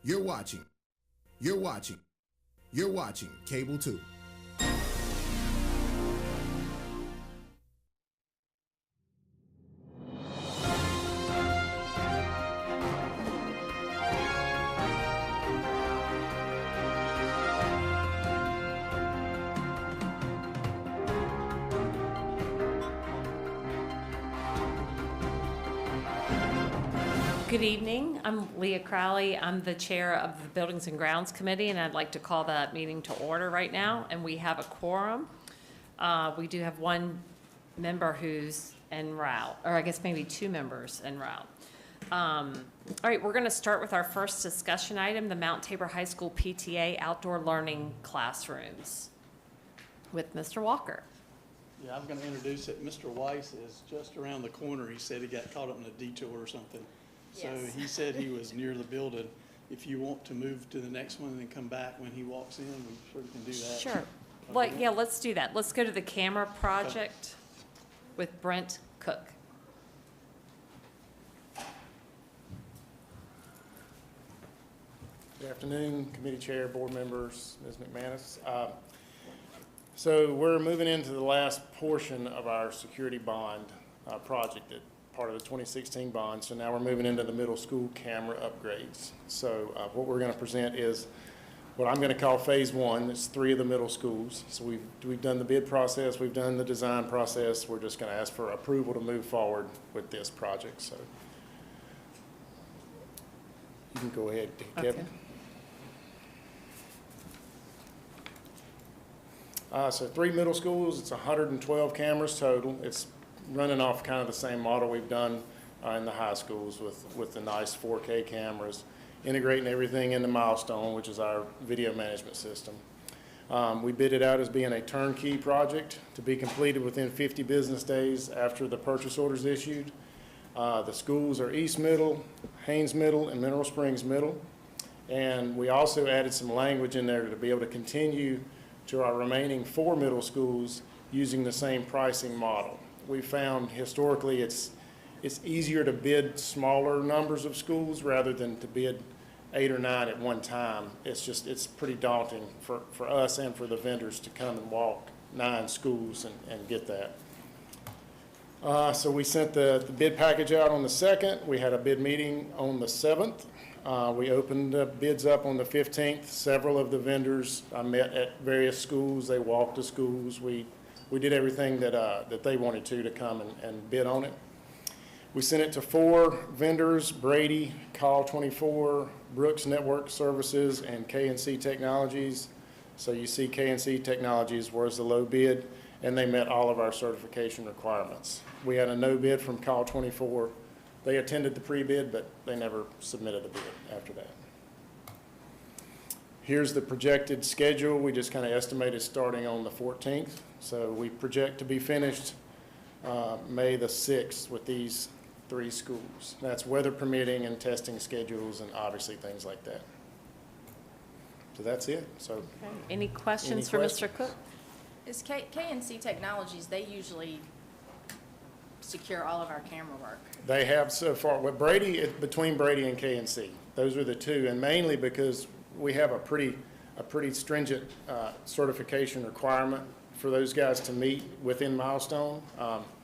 You're watching Cable 2. Good evening. I'm Leah Crowley. I'm the chair of the Buildings and Grounds Committee, and I'd like to call that meeting to order right now. And we have a quorum. We do have one member who's en route, or I guess maybe two members en route. All right, we're going to start with our first discussion item, the Mount Tabor High School PTA outdoor learning classrooms with Mr. Walker. Yeah, I'm going to introduce it. Mr. Weiss is just around the corner. He said he got caught up in a detour or something. So Yes. he said he was near the building. If you want to move to the next one and then come back when he walks in, we sure can do that. Sure. Like, yeah, let's do that. Let's go to the camera project with Brent Cook. Good afternoon, committee chair, board members, Ms. McManus. So we're moving into the last portion of our security bond project, that part of the 2016 bond. So now we're moving into the middle school camera upgrades. So what we're going to present is what I'm going to call phase one. It's 3 of the middle schools. So we've done the bid process, we've done the design process. We're just going to ask for approval to move forward with this project. So you can go ahead, Kevin. Okay. So 3 middle schools, it's 112 cameras total. It's running off kind of the same model we've done in the high schools with the nice 4K cameras, integrating everything into Milestone, which is our video management system. We bid it out as being a turnkey project to be completed within 50 business days after the purchase order is issued. The schools are East Middle, Haynes Middle, and Mineral Springs Middle. And we also added some language in there to be able to continue to our remaining 4 middle schools using the same pricing model. We found historically it's easier to bid smaller numbers of schools rather than to bid 8 or 9 at one time. It's pretty daunting for us and for the vendors to come and walk 9 schools and get that. So we sent the bid package out on the 2nd. We had a bid meeting on the 7th. We opened the bids up on the 15th. Several of the vendors met at various schools. They walked to schools. We did everything that they wanted to come and bid on it. We sent it to 4 vendors: Brady, Call 24, Brooks Network Services, and K&C Technologies. So you see K&C Technologies was the low bid, and they met all of our certification requirements. We had a no bid from Call 24. They attended the pre-bid, but they never submitted a bid after that. Here's the projected schedule. We just kind of estimated starting on the 14th. So we project to be finished May the 6th with these 3 schools. That's weather permitting and testing schedules and obviously things like that. So that's it. So Okay. Any questions for Mr. Cook? Is K&C Technologies, they usually secure all of our camera work. they have so far, with Brady, between Brady and K&C, those are the 2, and mainly because we have a pretty stringent certification requirement for those guys to meet within Milestone.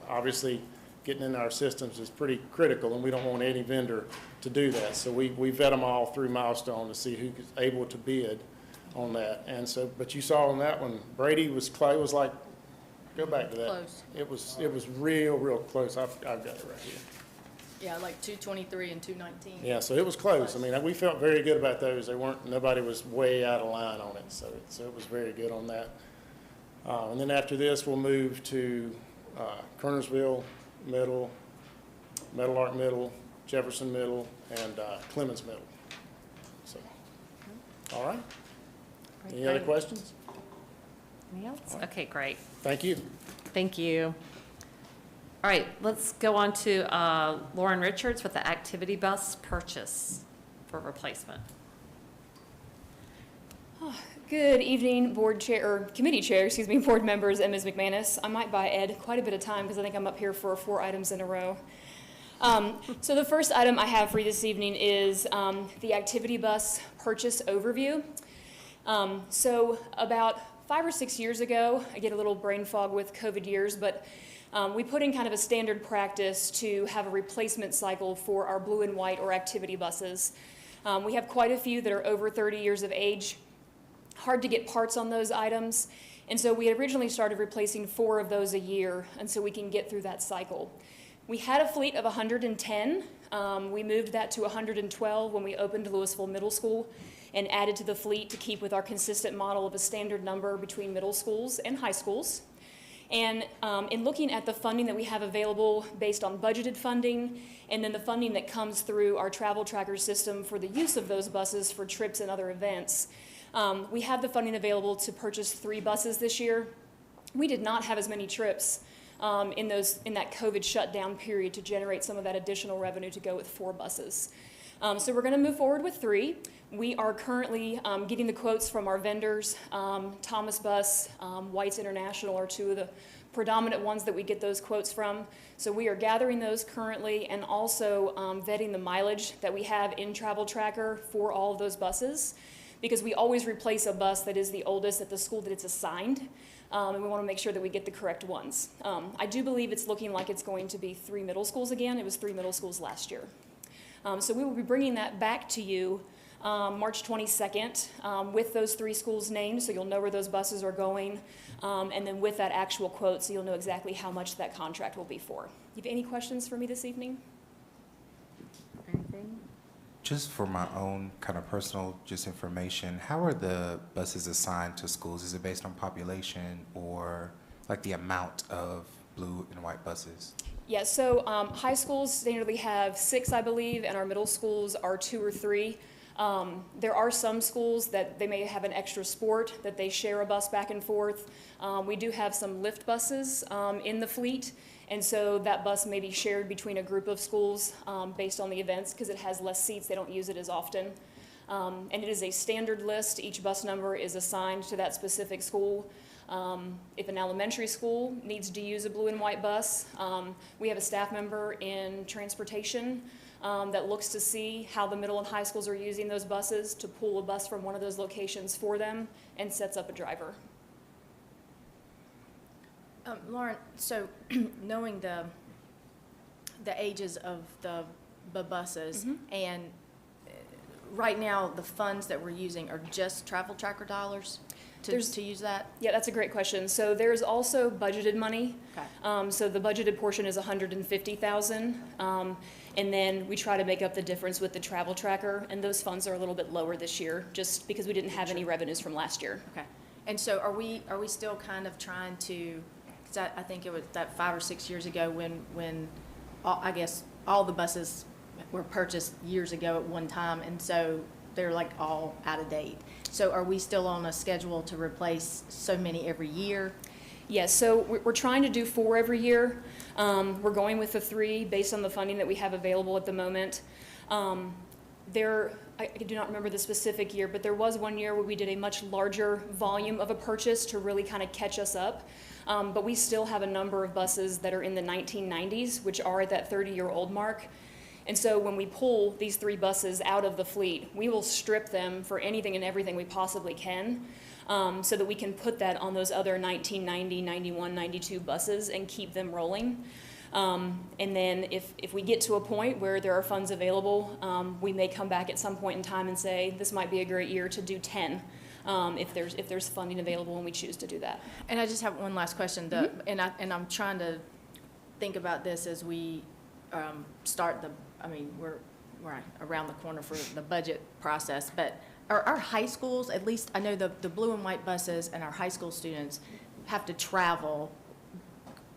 Obviously, getting in our systems is pretty critical, and we don't want any vendor to do that. So we vet them all through Milestone to see who's able to bid on that. And so, but you saw on that one, Brady was like, go back to that. Close. It was real close. I've got it right here. Yeah, like 223 and 219. Yeah, so it was close. I mean, we felt very good about those. Nobody was way out of line on it, so it was very good on that. And then after this, we'll move to Kernersville Middle, Metal Arc Middle, Jefferson Middle, and Clemens Middle. So, all right. Any other questions? Any else? Okay, great. Thank you. Thank you. All right, let's go on to Lauren Richards with the activity bus purchase for replacement. Good evening, board chair, or committee chair, excuse me, board members and Ms. McManus. I might buy Ed quite a bit of time because I think I'm up here for 4 items in a row. So the first item I have for you this evening is the activity bus purchase overview. So about 5 or 6 years ago, I get a little brain fog with COVID years, but we put in kind of a standard practice to have a replacement cycle for our blue and white or activity buses. We have quite a few that are over 30 years of age. Hard to get parts on those items. And so we had originally started replacing 4 of those a year, and so we can get through that cycle. We had a fleet of 110. We moved that to 112 when we opened Louisville Middle School and added to the fleet to keep with our consistent model of a standard number between middle schools and high schools. And in looking at the funding that we have available based on budgeted funding, and then the funding that comes through our travel tracker system for the use of those buses for trips and other events, we have the funding available to purchase 3 buses this year. We did not have as many trips in that COVID shutdown period to generate some of that additional revenue to go with 4 buses. So we're going to move forward with 3. We are currently getting the quotes from our vendors. Thomas Bus, White's International are 2 of the predominant ones that we get those quotes from. So we are gathering those currently and also vetting the mileage that we have in Travel Tracker for all of those buses, because we always replace a bus that is the oldest at the school that it's assigned, and we want to make sure that we get the correct ones. I do believe it's looking like it's going to be 3 middle schools again. It was 3 middle schools last year. So we will be bringing that back to you March 22nd with those 3 schools named, so you'll know where those buses are going, and then with that actual quote, so you'll know exactly how much that contract will be for. You have any questions for me this evening? Anything? Just for my own kind of personal information, how are the buses assigned to schools? Is it based on population or like the amount of blue and white buses? Yeah, so high schools standardly have 6, I believe, and our middle schools are 2 or 3. There are some schools that they may have an extra sport that they share a bus back and forth. We do have some lift buses in the fleet, and so that bus may be shared between a group of schools based on the events because it has less seats. They don't use it as often. And it is a standard list. Each bus number is assigned to that specific school. If an elementary school needs to use a blue and white bus, we have a staff member in transportation that looks to see how the middle and high schools are using those buses to pull a bus from one of those locations for them and sets up a driver. Lauren, so knowing the ages of the buses, and right now the funds that we're using are just travel tracker dollars to use that? Yeah, that's a great question. So there's also budgeted money. Okay. So the budgeted portion is $150,000, and then we try to make up the difference with the travel tracker, and those funds are a little bit lower this year, just because we didn't have any revenues from last year. Okay. And so are we still kind of trying to? Because I think it was that 5 or 6 years ago when I guess all the buses were purchased years ago at one time, and so they're like all out of date. So are we still on a schedule to replace so many every year? Yes, so we're trying to do 4 every year. We're going with the 3 based on the funding that we have available at the moment. I do not remember the specific year, but there was one year where we did a much larger volume of a purchase to really kind of catch us up. But we still have a number of buses that are in the 1990s, which are at that 30-year-old mark. And so when we pull these 3 buses out of the fleet, we will strip them for anything and everything we possibly can, so that we can put that on those other 1990, 91, 92 buses and keep them rolling. And then if we get to a point where there are funds available, we may come back at some point in time and say, this might be a great year to do 10, if there's funding available and we choose to do that. And I just have one last question, and I'm trying to think about this as we start we're around the corner for the budget process, but are our high schools, at least I know the blue and white buses and our high school students have to travel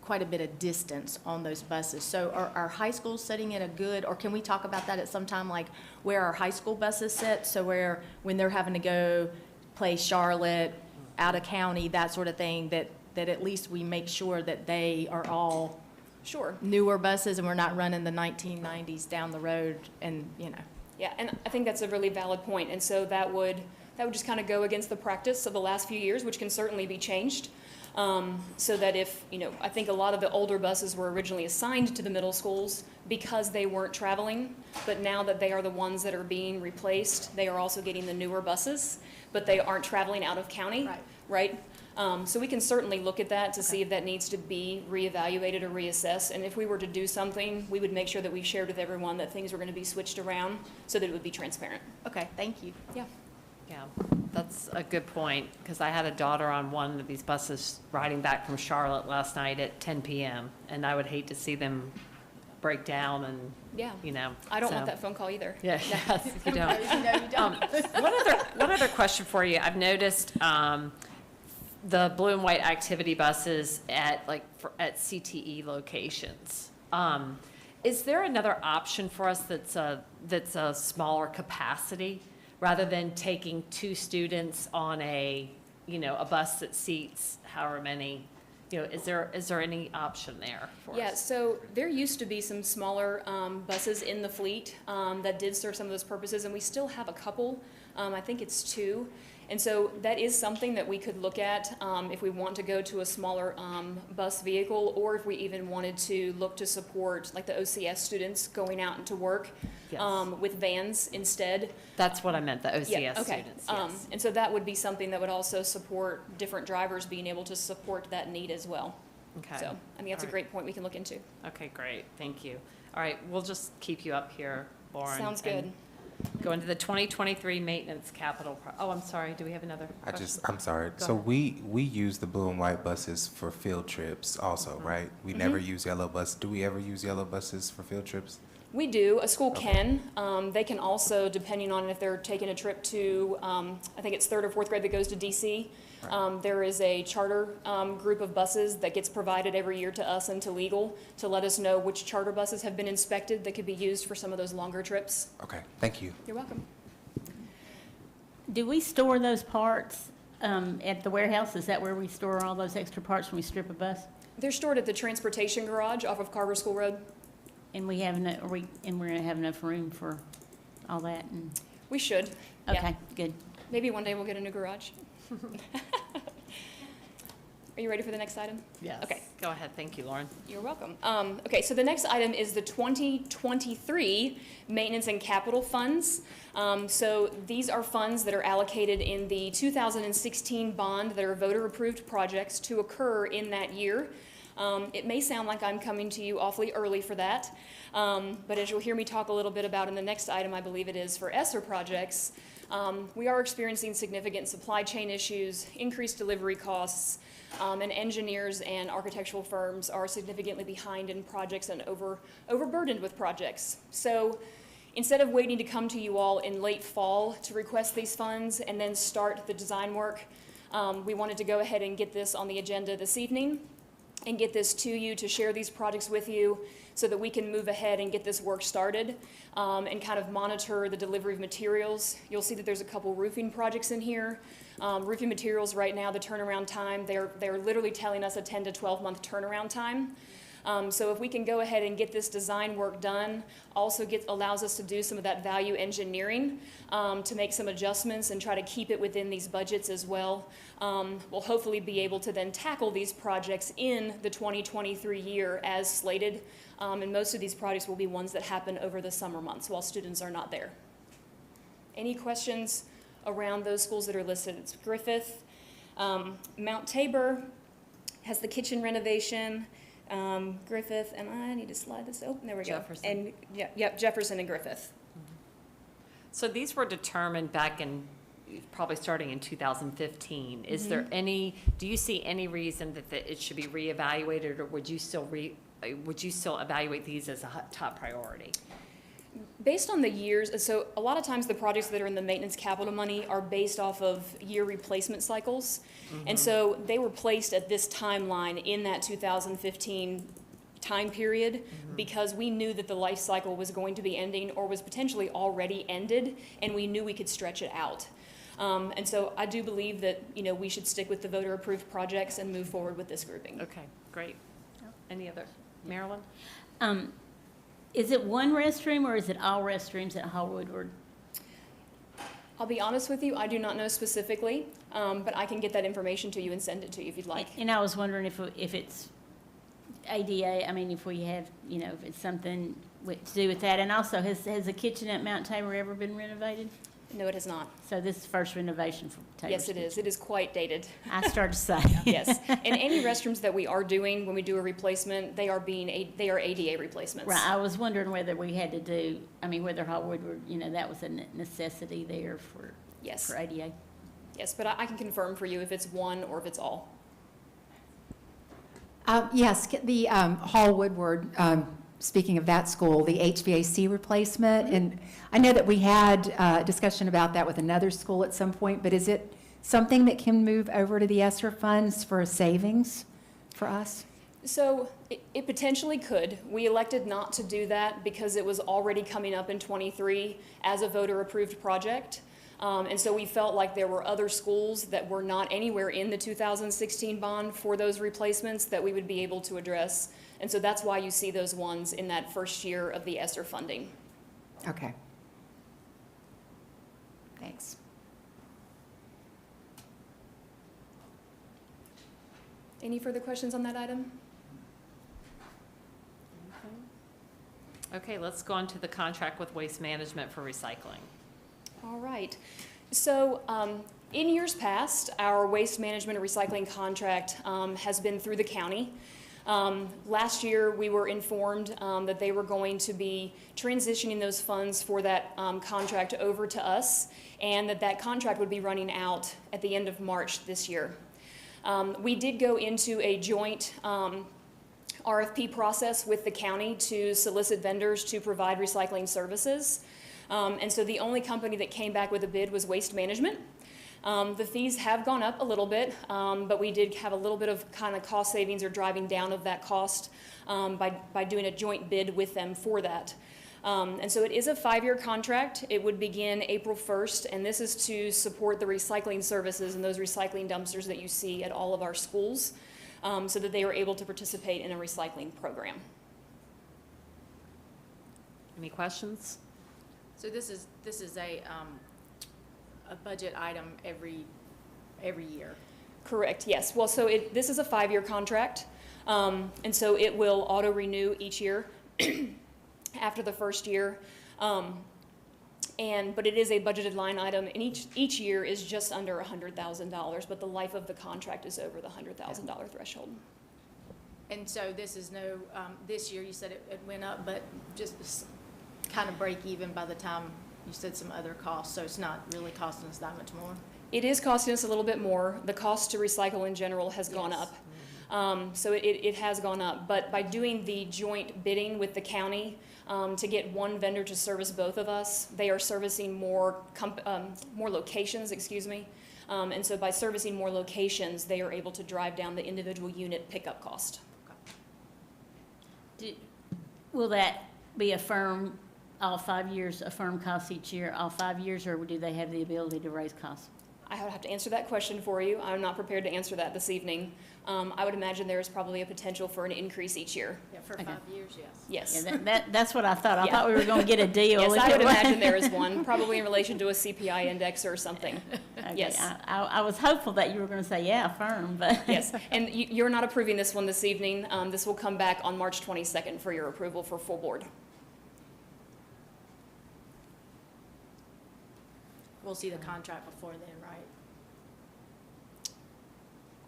quite a bit of distance on those buses. So are our high schools sitting in a good, or can we talk about that at some time, like where our high school buses sit? So where, when they're having to go play Charlotte, out of county, that sort of thing, that at least we make sure that they are all Sure. newer buses and we're not running the 1990s down the road and, Yeah, and I think that's a really valid point. And so that would just kind of go against the practice of the last few years, which can certainly be changed. So that if, I think a lot of the older buses were originally assigned to the middle schools because they weren't traveling, but now that they are the ones that are being replaced, they are also getting the newer buses, but they aren't traveling out of county, right? So we can certainly look at that to see if that needs to be reevaluated or reassessed. And if we were to do something, we would make sure that we shared with everyone that things were going to be switched around so that it would be transparent. Okay, thank you. Yeah. Yeah, that's a good point, because I had a daughter on one of these buses riding back from Charlotte last night at 10 p.m., and I would hate to see them break down and, Yeah. I I don't want that phone call either. Yeah, yes, you don't. No, you don't. One other question for you. I've noticed the blue and white activity buses at CTE locations. Is there another option for us that's a smaller capacity, rather than taking 2 students on a bus that seats however many? Is there any option there for us? Yeah, so there used to be some smaller buses in the fleet that did serve some of those purposes, and we still have a couple. I think it's 2. And so that is something that we could look at if we want to go to a smaller bus vehicle, or if we even wanted to look to support like the OCS students going out into work with vans instead. That's what I meant, the OCS Yeah, okay. students, yes. And so that would be something that would also support different drivers being able to support that need as well. Okay. So I think that's a great point we can look into. Okay, great, thank you. All right, we'll just keep you up here, Lauren. Sounds and good. Go into the 2023 maintenance capital. Oh, I'm sorry, do we have another question? I'm sorry. Go So ahead. we use the blue and white buses for field trips also, right? We never use yellow buses. Do we ever use yellow buses for field trips? We do. A school Okay. can. They can also, depending on if they're taking a trip to, I think it's 3rd or 4th grade that goes to DC. There is a charter group of buses that gets provided every year to us and to legal to let us know which charter buses have been inspected that could be used for some of those longer trips. Okay, thank you. You're welcome. Do we store those parts at the warehouse? Is that where we store all those extra parts when we strip a bus? They're stored at the transportation garage off of Carver School Road. And we have enough, and we're gonna have enough room for all that? And We should. Yeah. okay, good. Maybe one day we'll get a new garage. Are you ready for the next item? Yes. Okay. Go ahead, thank you, Lauren. You're welcome. Okay, so the next item is the 2023 Maintenance and Capital Funds. So these are funds that are allocated in the 2016 bond that are voter-approved projects to occur in that year. It may sound like I'm coming to you awfully early for that, but as you'll hear me talk a little bit about in the next item, I believe it is, for Esser projects, we are experiencing significant supply chain issues, increased delivery costs, and engineers and architectural firms are significantly behind in projects and overburdened with projects. So instead of waiting to come to you all in late fall to request these funds and then start the design work, we wanted to go ahead and get this on the agenda this evening and get this to you to share these projects with you so that we can move ahead and get this work started and kind of monitor the delivery of materials. You'll see that there's a couple roofing projects in here. Roofing materials right now, the turnaround time, they're literally telling us a 10 to 12 month turnaround time. So if we can go ahead and get this design work done, also allows us to do some of that value engineering to make some adjustments and try to keep it within these budgets as well. We'll hopefully be able to then tackle these projects in the 2023 year as slated. And most of these projects will be ones that happen over the summer months while students are not there. Any questions around those schools that are listed? It's Griffith. Mount Tabor has the kitchen renovation. Griffith, and I need to slide this. Oh, there we go. Jefferson. And yep, Jefferson and Griffith. So these were determined back in, probably starting in 2015. Is there any, do you see any reason that it should be reevaluated, or would you still evaluate these as a top priority? Based on the years, so a lot of times the projects that are in the maintenance capital money are based off of year replacement cycles. And so they were placed at this timeline in that 2015 time period because we knew that the life cycle was going to be ending or was potentially already ended, and we knew we could stretch it out. And so I do believe that, we should stick with the voter-approved projects and move forward with this grouping. Okay, great. Any other? Marilyn? Is it one restroom or is it all restrooms at Hallwood? Or I'll be honest with you, I do not know specifically, but I can get that information to you and send it to you if you'd like. And I was wondering if it's ADA, I mean, if we have, you know, if it's something to do with that. And also, has the kitchen at Mount Tabor ever been renovated? No, it has not. So this is the first renovation for Tabor's Yes, it is. It is quite dated. I started to say. Yes. And any restrooms that we are doing, when we do a replacement, they are ADA replacements. Right, I was wondering whether we had to do, I mean, whether Hallwood were, you know, that was a necessity there for Yes. for ADA. Yes, but I can confirm for you if it's one or if it's all. Yes, the Hall Woodward, speaking of that school, the HVAC replacement, and I know that we had discussion about that with another school at some point, but is it something that can move over to the Esser funds for a savings for us? So it potentially could. We elected not to do that because it was already coming up in '23 as a voter-approved project. And so we felt like there were other schools that were not anywhere in the 2016 bond for those replacements that we would be able to address. And so that's why you see those ones in that first year of the Esser funding. Okay. Thanks. Any further questions on that item? Okay, let's go on to the contract with Waste Management for recycling. All right. So in years past, our waste management and recycling contract has been through the county. Last year, we were informed that they were going to be transitioning those funds for that contract over to us, and that contract would be running out at the end of March this year. We did go into a joint RFP process with the county to solicit vendors to provide recycling services. And so the only company that came back with a bid was Waste Management. The fees have gone up a little bit, but we did have a little bit of kind of cost savings or driving down of that cost by doing a joint bid with them for that. And so it is a 5-year contract. It would begin April 1st, and this is to support the recycling services and those recycling dumpsters that you see at all of our schools, so that they are able to participate in a recycling program. Any questions? So this is a budget item every year. Correct, yes. Well, so this is a 5-year contract, and so it will auto-renew each year after the first year. But it is a budgeted line item, and each year is just under $100,000, but the life of the contract is over the $100,000 threshold. And so this is no, this year you said it went up, but just kind of break even by the time you said some other costs, so it's not really costing us that much more? It is costing us a little bit more. The cost to recycle in general has gone up. So it has gone up, but by doing the joint bidding with the county to get one vendor to service both of us, they are servicing more locations, excuse me. And so by servicing more locations, they are able to drive down the individual unit pickup cost. Will that be a firm, all 5 years, a firm cost each year, all 5 years, or do they have the ability to raise costs? I would have to answer that question for you. I'm not prepared to answer that this evening. I would imagine there is probably a potential for an increase each year. Yeah, for Okay. 5 years, yes. Yes. Yeah, that's what I thought. I Yeah. thought we were going to get a deal. Yes, if I it would was- imagine there is one, probably in relation to a CPI index or something. Okay, Yes. I was hopeful that you were going to say, yeah, firm, but. Yes, and you're not approving this one this evening. This will come back on March 22nd for your approval for full board. We'll see the contract before then, right?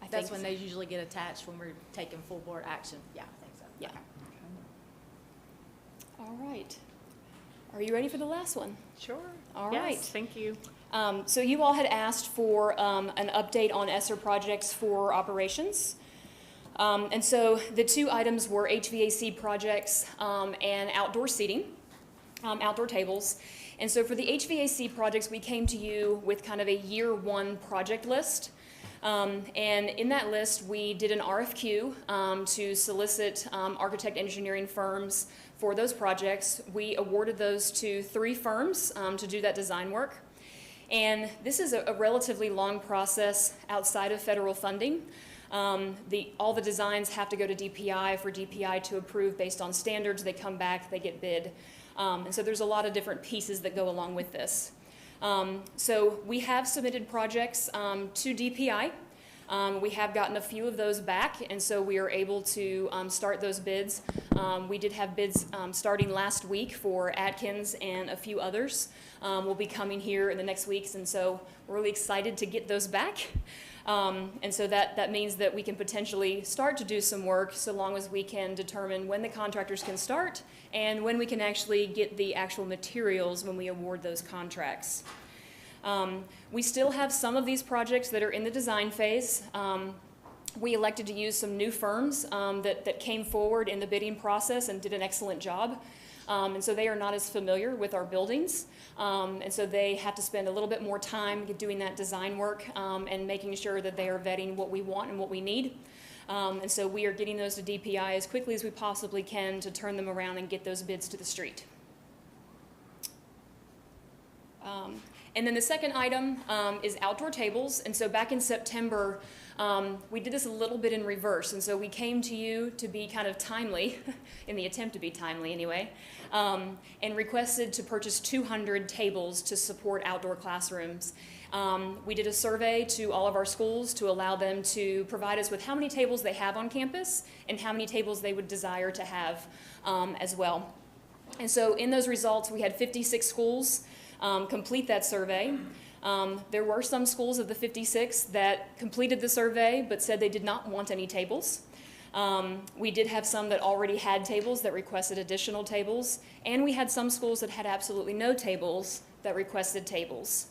I That's think when they usually get attached, when we're taking full board action. Yeah, I think so. Yeah. Okay. All right. Are you ready for the last one? Sure. All Yes, right. thank you. So you all had asked for an update on Esser projects for operations. And so the two items were HVAC projects and outdoor seating, outdoor tables. And so for the HVAC projects, we came to you with kind of a year one project list. And in that list, we did an RFQ to solicit architect engineering firms for those projects. We awarded those to 3 firms to do that design work. And this is a relatively long process outside of federal funding. All the designs have to go to DPI for DPI to approve based on standards. They come back, they get bid. And so there's a lot of different pieces that go along with this. So we have submitted projects to DPI. We have gotten a few of those back, and so we are able to start those bids. We did have bids starting last week for Atkins and a few others. Will be coming here in the next weeks, and so we're really excited to get those back. And so that means that we can potentially start to do some work so long as we can determine when the contractors can start and when we can actually get the actual materials when we award those contracts. We still have some of these projects that are in the design phase. We elected to use some new firms that came forward in the bidding process and did an excellent job. And so they are not as familiar with our buildings. And so they have to spend a little bit more time doing that design work and making sure that they are vetting what we want and what we need. And so we are getting those to DPI as quickly as we possibly can to turn them around and get those bids to the street. And then the second item is outdoor tables. And so back in September, we did this a little bit in reverse. And so we came to you to be kind of timely, in the attempt to be timely anyway, and requested to purchase 200 tables to support outdoor classrooms. We did a survey to all of our schools to allow them to provide us with how many tables they have on campus and how many tables they would desire to have as well. And so in those results, we had 56 schools complete that survey. There were some schools of the 56 that completed the survey but said they did not want any tables. We did have some that already had tables that requested additional tables, and we had some schools that had absolutely no tables that requested tables.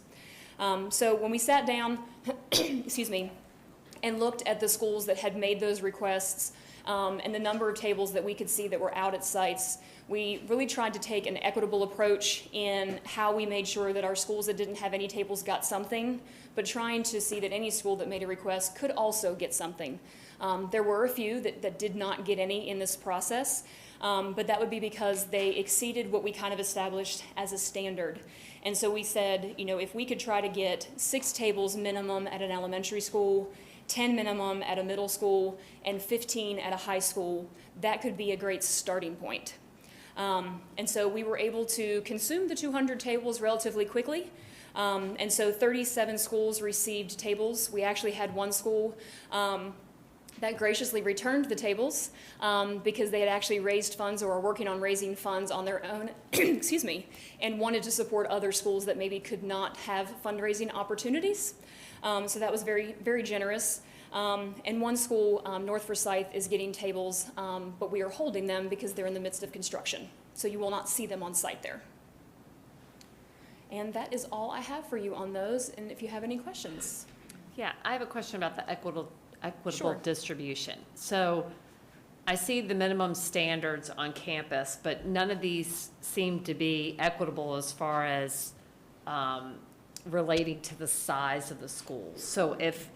So when we sat down, excuse me, and looked at the schools that had made those requests and the number of tables that we could see that were out at sites, we really tried to take an equitable approach in how we made sure that our schools that didn't have any tables got something, but trying to see that any school that made a request could also get something. There were a few that did not get any in this process, but that would be because they exceeded what we kind of established as a standard. And so we said, you know, if we could try to get 6 tables minimum at an elementary school, 10 minimum at a middle school, and 15 at a high school, that could be a great starting point. And so we were able to consume the 200 tables relatively quickly. And so 37 schools received tables. We actually had one school that graciously returned the tables because they had actually raised funds or were working on raising funds on their own, excuse me, and wanted to support other schools that maybe could not have fundraising opportunities. So that was very, very generous. And one school, North Forsythe, is getting tables, but we are holding them because they're in the midst of construction. So you will not see them on site there. And that is all I have for you on those, and if you have any questions. Yeah, I have a question about the equitable Sure. distribution. So I see the minimum standards on campus, but none of these seem to be equitable as far as relating to the size of the schools. So if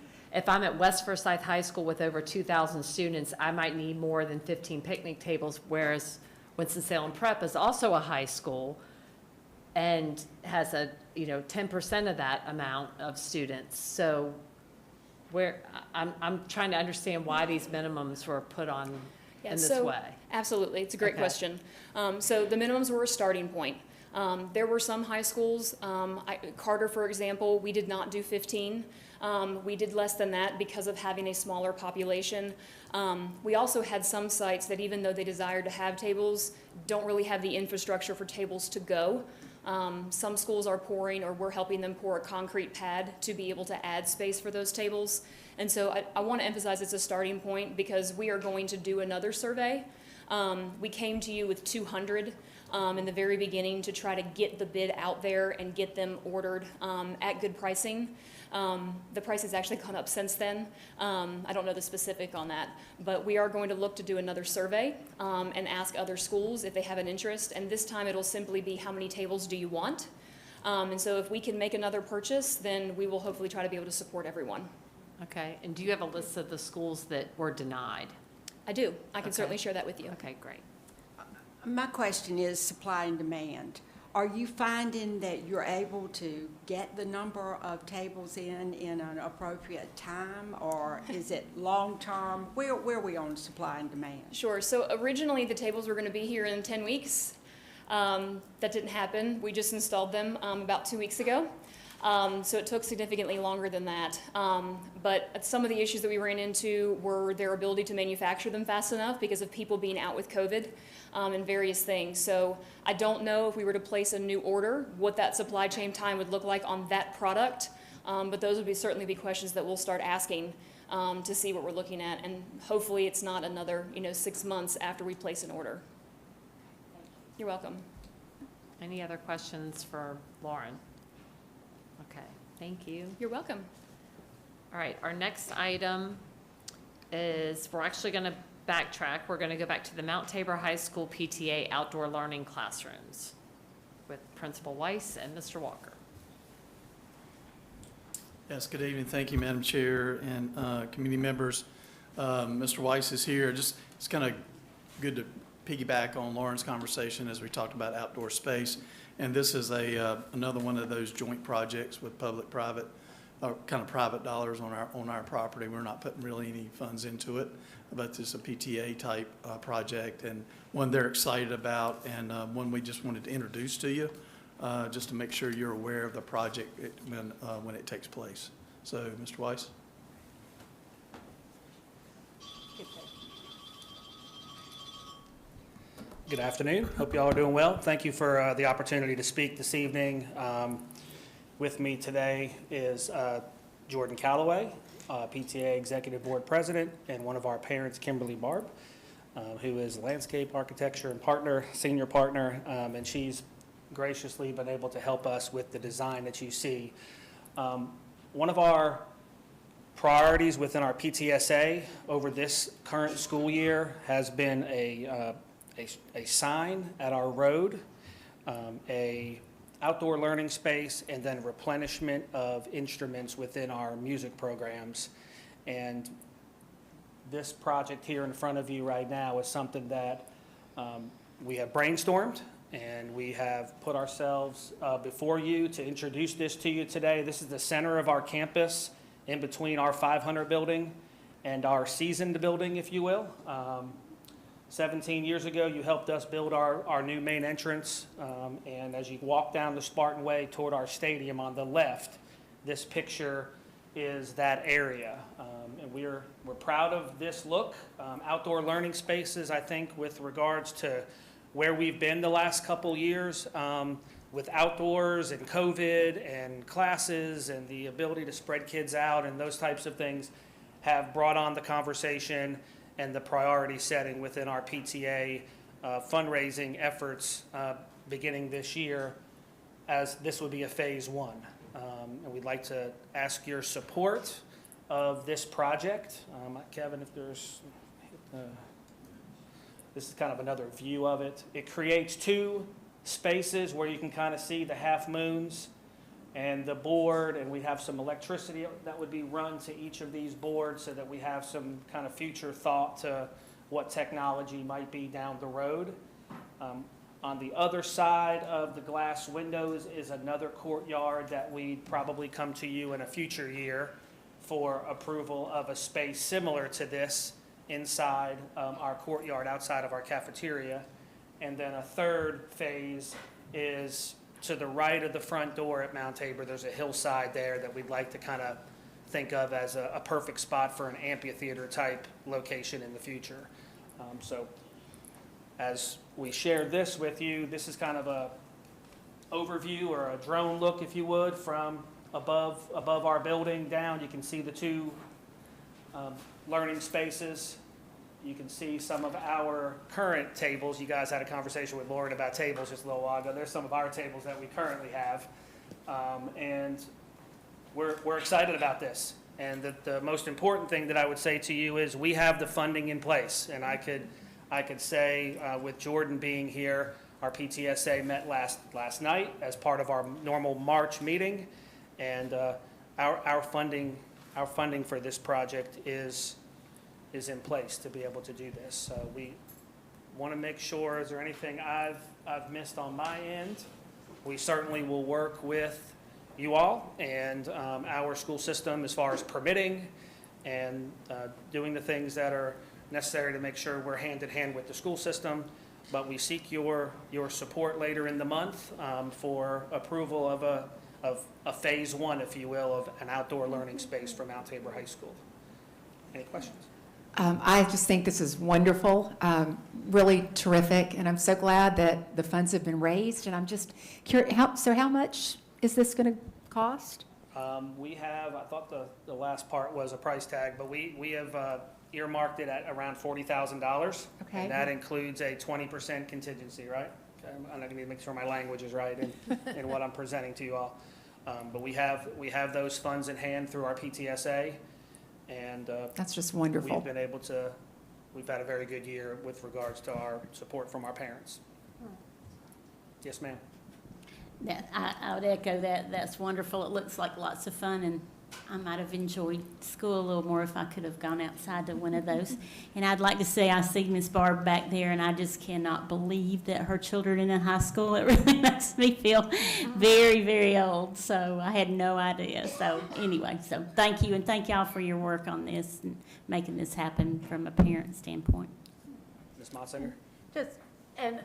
I'm at West Forsythe High School with over 2,000 students, I might need more than 15 picnic tables, whereas Winston-Salem Prep is also a high school and has a, 10% of that amount of students. So I'm trying to understand why these minimums were put on in this way. Absolutely, it's a great Okay. question. So the minimums were a starting point. There were some high schools, Carter, for example, we did not do 15. We did less than that because of having a smaller population. We also had some sites that, even though they desired to have tables, don't really have the infrastructure for tables to go. Some schools are pouring, or we're helping them pour, a concrete pad to be able to add space for those tables. And so I want to emphasize it's a starting point because we are going to do another survey. We came to you with 200 in the very beginning to try to get the bid out there and get them ordered at good pricing. The price has actually gone up since then. I don't know the specific on that, but we are going to look to do another survey and ask other schools if they have an interest. And this time it'll simply be, how many tables do you want? And so if we can make another purchase, then we will hopefully try to be able to support everyone. Okay, and do you have a list of the schools that were denied? I do. I can Okay. certainly share that with you. Okay, great. My question is supply and demand. Are you finding that you're able to get the number of tables in an appropriate time, or is it long-term? Where are we on supply and demand? Sure. So originally the tables were going to be here in 10 weeks. That didn't happen. We just installed them about 2 weeks ago. So it took significantly longer than that. But some of the issues that we ran into were their ability to manufacture them fast enough because of people being out with COVID and various things. So I don't know if we were to place a new order, what that supply chain time would look like on that product. But those would certainly be questions that we'll start asking to see what we're looking at. And hopefully it's not another 6 months after we place an order. You're welcome. Any other questions for Lauren? Okay, thank you. You're welcome. All right, our next item is, we're actually going to backtrack. We're going to go back to the Mount Tabor High School PTA outdoor learning classrooms with Principal Weiss and Mr. Walker. Yes, good evening. Thank you, Madam Chair and committee members. Mr. Weiss is here. It's kind of good to piggyback on Lauren's conversation as we talked about outdoor space. And this is another one of those joint projects with public-private, kind of private dollars on our property. We're not putting really any funds into it, but it's a PTA type project, and one they're excited about, and one we just wanted to introduce to you, just to make sure you're aware of the project when it takes place. So, Mr. Weiss. Good afternoon. Hope you all are doing well. Thank you for the opportunity to speak this evening. With me today is Jordan Calloway, PTA Executive Board President, and one of our parents, Kimberly Barb, who is landscape architecture and partner, senior partner, and she's graciously been able to help us with the design that you see. One of our priorities within our PTSA over this current school year has been a sign at our road, a outdoor learning space, and then replenishment of instruments within our music programs. And this project here in front of you right now is something that we have brainstormed, and we have put ourselves before you to introduce this to you today. This is the center of our campus, in between our 500 building and our seasoned building, if you will. 17 years ago, you helped us build our new main entrance, and as you walk down the Spartan Way toward our stadium on the left, this picture is that area. And we're proud of this look. Outdoor learning spaces, I think, with regards to where we've been the last couple years, with outdoors and COVID and classes and the ability to spread kids out and those types of things, have brought on the conversation and the priority setting within our PTA fundraising efforts beginning this year, as this would be a phase one. And we'd like to ask your support of this project. Kevin, if there's, this is kind of another view of it. It creates two spaces where you can kind of see the half moons and the board, and we have some electricity that would be run to each of these boards so that we have some kind of future thought to what technology might be down the road. On the other side of the glass windows is another courtyard that we'd probably come to you in a future year for approval of a space similar to this inside our courtyard outside of our cafeteria. And then a third phase is to the right of the front door at Mount Tabor. There's a hillside there that we'd like to kind of think of as a perfect spot for an amphitheater type location in the future. So as we shared this with you, this is kind of a overview or a drone look, if you would, from above our building down. You can see the two learning spaces. You can see some of our current tables. You guys had a conversation with Lauren about tables just a little while ago. There's some of our tables that we currently have. And we're excited about this. And the most important thing that I would say to you is we have the funding in place. And I could say with Jordan being here, our PTSA met last night as part of our normal March meeting. And our funding for this project is in place to be able to do this. So we want to make sure, is there anything I've missed on my end? We certainly will work with you all and our school system as far as permitting and doing the things that are necessary to make sure we're hand in hand with the school system. but we seek your support later in the month for approval of a phase one, if you will, of an outdoor learning space for Mount Tabor High School. Any questions? I just think this is wonderful, really terrific, and I'm so glad that the funds have been raised, and I'm just curious, how much is this going to cost? We have, I thought the last part was a price tag, but we have earmarked it at around $40,000. Okay. And that includes a 20% contingency, right? Okay, I'm not going to make sure my language is right in what I'm presenting to you all. But we have those funds in hand through our PTSA, and That's just wonderful. we've been able to, we've had a very good year with regards to our support from our parents. Yes, ma'am. I would echo that. That's wonderful. It looks like lots of fun, and I might have enjoyed school a little more if I could have gone outside to one of those. And I'd like to say I see Miss Barb back there, and I just cannot believe that her children are in high school. It really makes me feel very, very old. So I had no idea. So anyway, so thank you, and thank y'all for your work on this and making this happen from a parent standpoint. Ms. Motsinger? Just an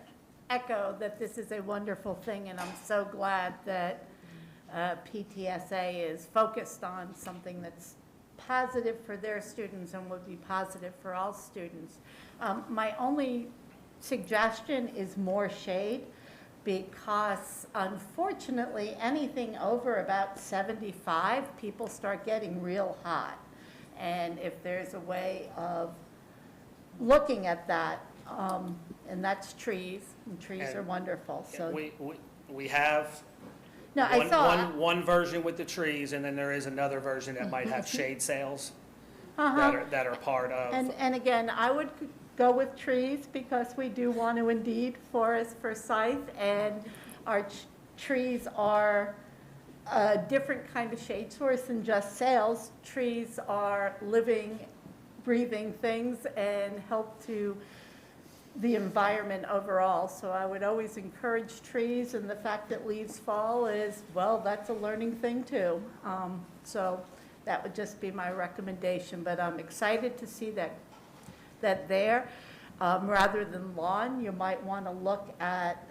echo that this is a wonderful thing, and I'm so glad that PTSA is focused on something that's positive for their students and would be positive for all students. My only suggestion is more shade, because unfortunately anything over about 75, people start getting real hot. And if there's a way of looking at that, and that's trees, and trees And are wonderful, so. We have No, I saw. one version with the trees, and then there is another version that might have shade sails Uh-huh. that are part of. And again, I would go with trees, because we do want to indeed forest Forsythe, and our trees are a different kind of shade source than just sails. Trees are living, breathing things and help to the environment overall. So I would always encourage trees, and the fact that leaves fall is, well, that's a learning thing too. So that would just be my recommendation, but I'm excited to see that there. Rather than lawn, you might want to look at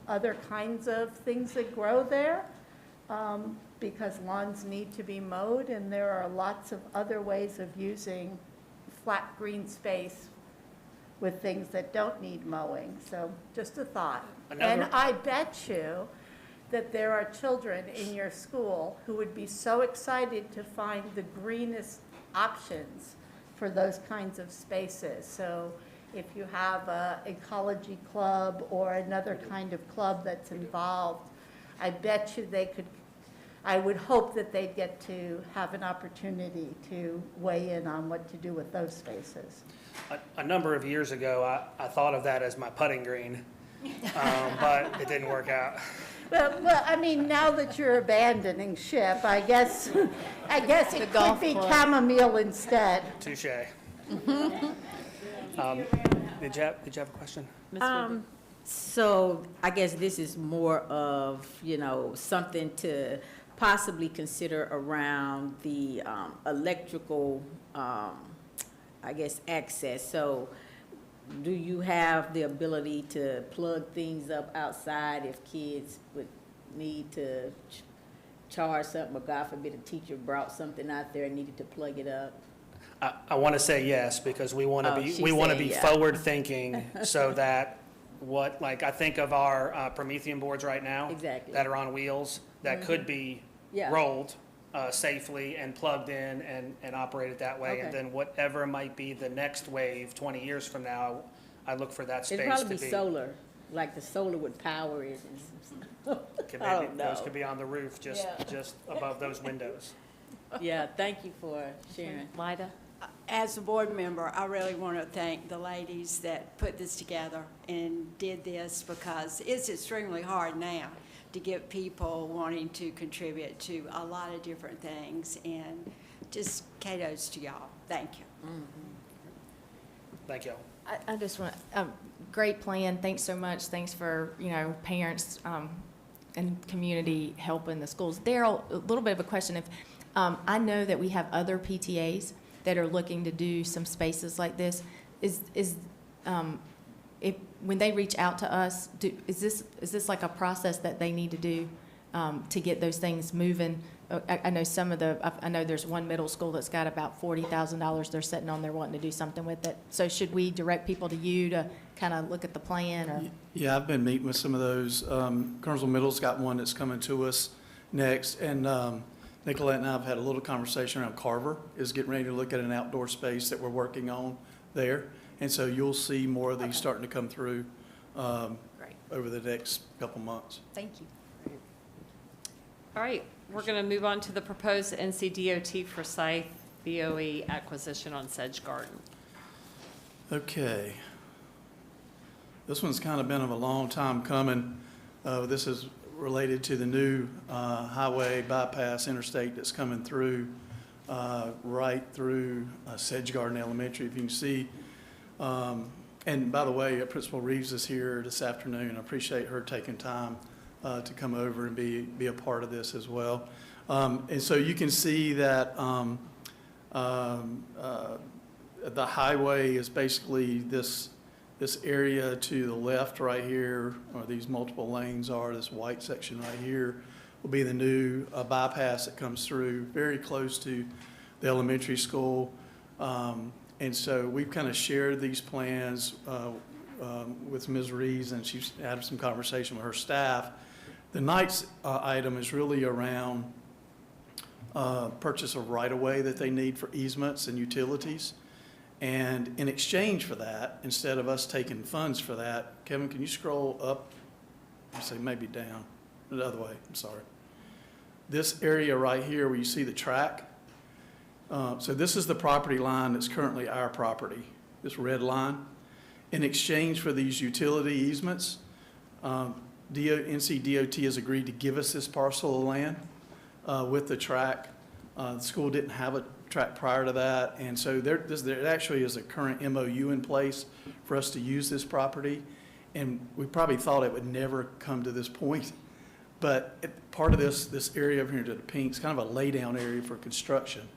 other kinds of things that grow there, because lawns need to be mowed, and there are lots of other ways of using flat green space with things that don't need mowing. So just a thought. And I bet you that there are children in your school who would be so excited to find the greenest options for those kinds of spaces. So if you have a ecology club or another kind of club that's involved, I bet you they could, I would hope that they'd get to have an opportunity to weigh in on what to do with those spaces. A number of years ago, I thought of that as my putting green, but it didn't work out. Well, I mean, now that you're abandoning ship, I guess it could be chamomile instead. Touche. Did you have a question? So I guess this is more of, something to possibly consider around the electrical, access. So do you have the ability to plug things up outside if kids would need to charge something, or God forbid a teacher brought something out there and needed to plug it up? I want to say yes, because we want to be, she's we want to saying be yeah. forward-thinking so that I think of our Promethean boards right now. Exactly. That are on wheels, that could be Yeah. rolled safely and plugged in and operated that way. And Okay. then whatever might be the next wave 20 years from now, I look for that space It'd to probably be solar, like the solar would power it. I don't Those know. could be on the roof, just above those windows. Yeah, thank you for sharing. Lida? As a board member, I really want to thank the ladies that put this together and did this, because it's extremely hard now to get people wanting to contribute to a lot of different things, and just kudos to y'all. Thank you. Thank you. I just want, great plan. Thanks so much. Thanks for, parents and community helping the schools. Daryl, a little bit of a question. If I know that we have other PTAs that are looking to do some spaces like this, when they reach out to us, is this like a process that they need to do to get those things moving? I know I know there's one middle school that's got about $40,000 they're sitting on there wanting to do something with it. So should we direct people to you to kind of look at the plan, or? Yeah, I've been meeting with some of those. Kernersville Middle's got one that's coming to us next, and Nicolette and I have had a little conversation around Carver is getting ready to look at an outdoor space that we're working on there. And so you'll see more of these starting to come through Great. over the next couple months. Thank you. All right, we're going to move on to the proposed Ncdot Forsythe BOE acquisition on Sedge Garden. Okay. This one's kind of been of a long time coming. This is related to the new highway bypass interstate that's coming through, right through Sedge Garden Elementary, if you can see. And by the way, Principal Reeves is here this afternoon. I appreciate her taking time to come over and be a part of this as well. And so you can see that the highway is basically this area to the left right here, or these multiple lanes are, this white section right here, will be the new bypass that comes through very close to the elementary school. And so we've kind of shared these plans with Ms. Reeves, and she's had some conversation with her staff. The next item is really around purchase of right-of-way that they need for easements and utilities. And in exchange for that, instead of us taking funds for that, Kevin, can you scroll up? Say maybe down, the other way, I'm sorry. This area right here where you see the track, so this is the property line that's currently our property, this red line. In exchange for these utility easements, Ncdot has agreed to give us this parcel of land with the track. The school didn't have a track prior to that, and so there actually is a current MOU in place for us to use this property, and we probably thought it would never come to this point, but part of this area over here to the pink is kind of a laydown area for construction.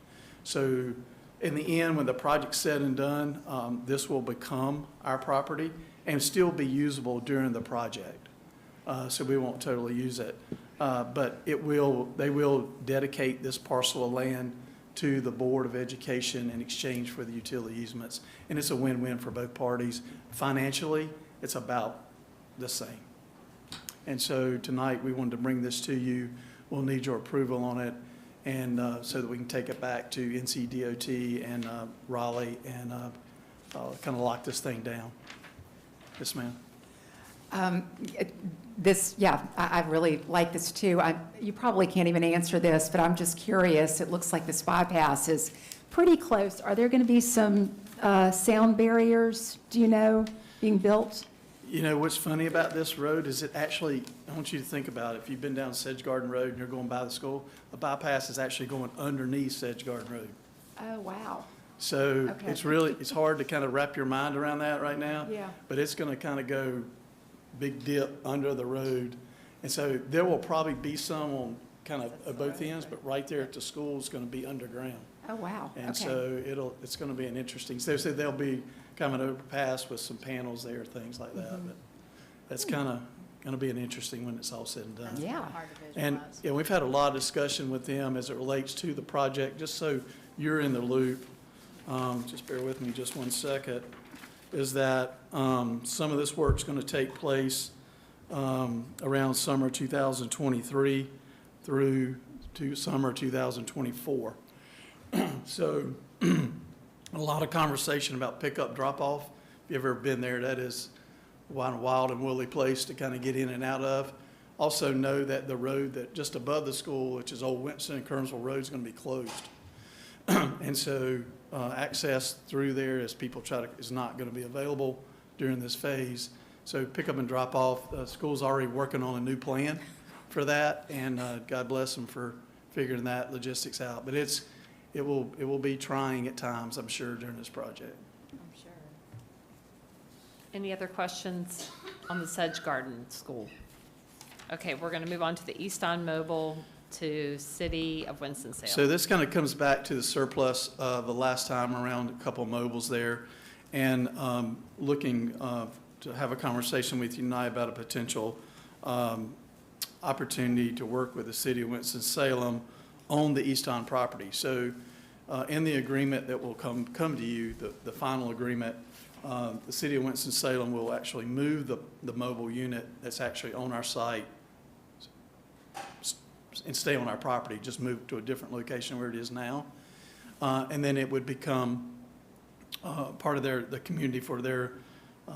So in the end, when the project's said and done, this will become our property and still be usable during the project. So we won't totally use it, but they will dedicate this parcel of land to the Board of Education in exchange for the utility easements. And it's a win-win for both parties. Financially, it's about the same. And so tonight, we wanted to bring this to you. We'll need your approval on it, and so that we can take it back to Ncdot and Raleigh and kind of lock this thing down. Yes, ma'am. I really like this too. You probably can't even answer this, but I'm just curious. It looks like this bypass is pretty close. Are there going to be some sound barriers, do you know, being built? You know, what's funny about this road is it actually, I want you to think about it. If you've been down Sedge Garden Road and you're going by the school, the bypass is actually going underneath Sedge Garden Road. Oh, wow. So Okay. it's hard to kind of wrap your mind around that right now. Yeah. But it's going to kind of go big dip under the road. And so there will probably be some on kind of at both ends, but right there at the school is going to be underground. Oh, wow. And Okay. so it's going to be an interesting, so there'll be kind of an overpass with some panels there, things like that. But that's kind of going to be an interesting when it's all said and done. Yeah. Hard to And visualize. yeah, we've had a lot of discussion with them as it relates to the project, just so you're in the loop. Just bear with me just one second, is that some of this work's going to take place around summer 2023 through to summer 2024. So a lot of conversation about pickup drop-off. If you've ever been there, that is a wild and woolly place to kind of get in and out of. Also know that the road that just above the school, which is Old Winston and Kernersville Road, is going to be closed. And so access through there as people is not going to be available during this phase. So pick up and drop off. The school's already working on a new plan for that, and God bless them for figuring that logistics out. But it will be trying at times, I'm sure, during this project. I'm sure. Any other questions on the Sedge Garden School? Okay, we're going to move on to the East On Mobile to City of Winston-Salem. So this kind of comes back to the surplus of the last time around, a couple of mobiles there, and looking to to have a conversation with you tonight about a potential opportunity to work with the city of Winston-Salem on the Easton property. So in the agreement that will come to you, the final agreement, the city of Winston-Salem will actually move the mobile unit that's actually on our site and stay on our property, just move to a different location where it is now. And then it would become part of the community for their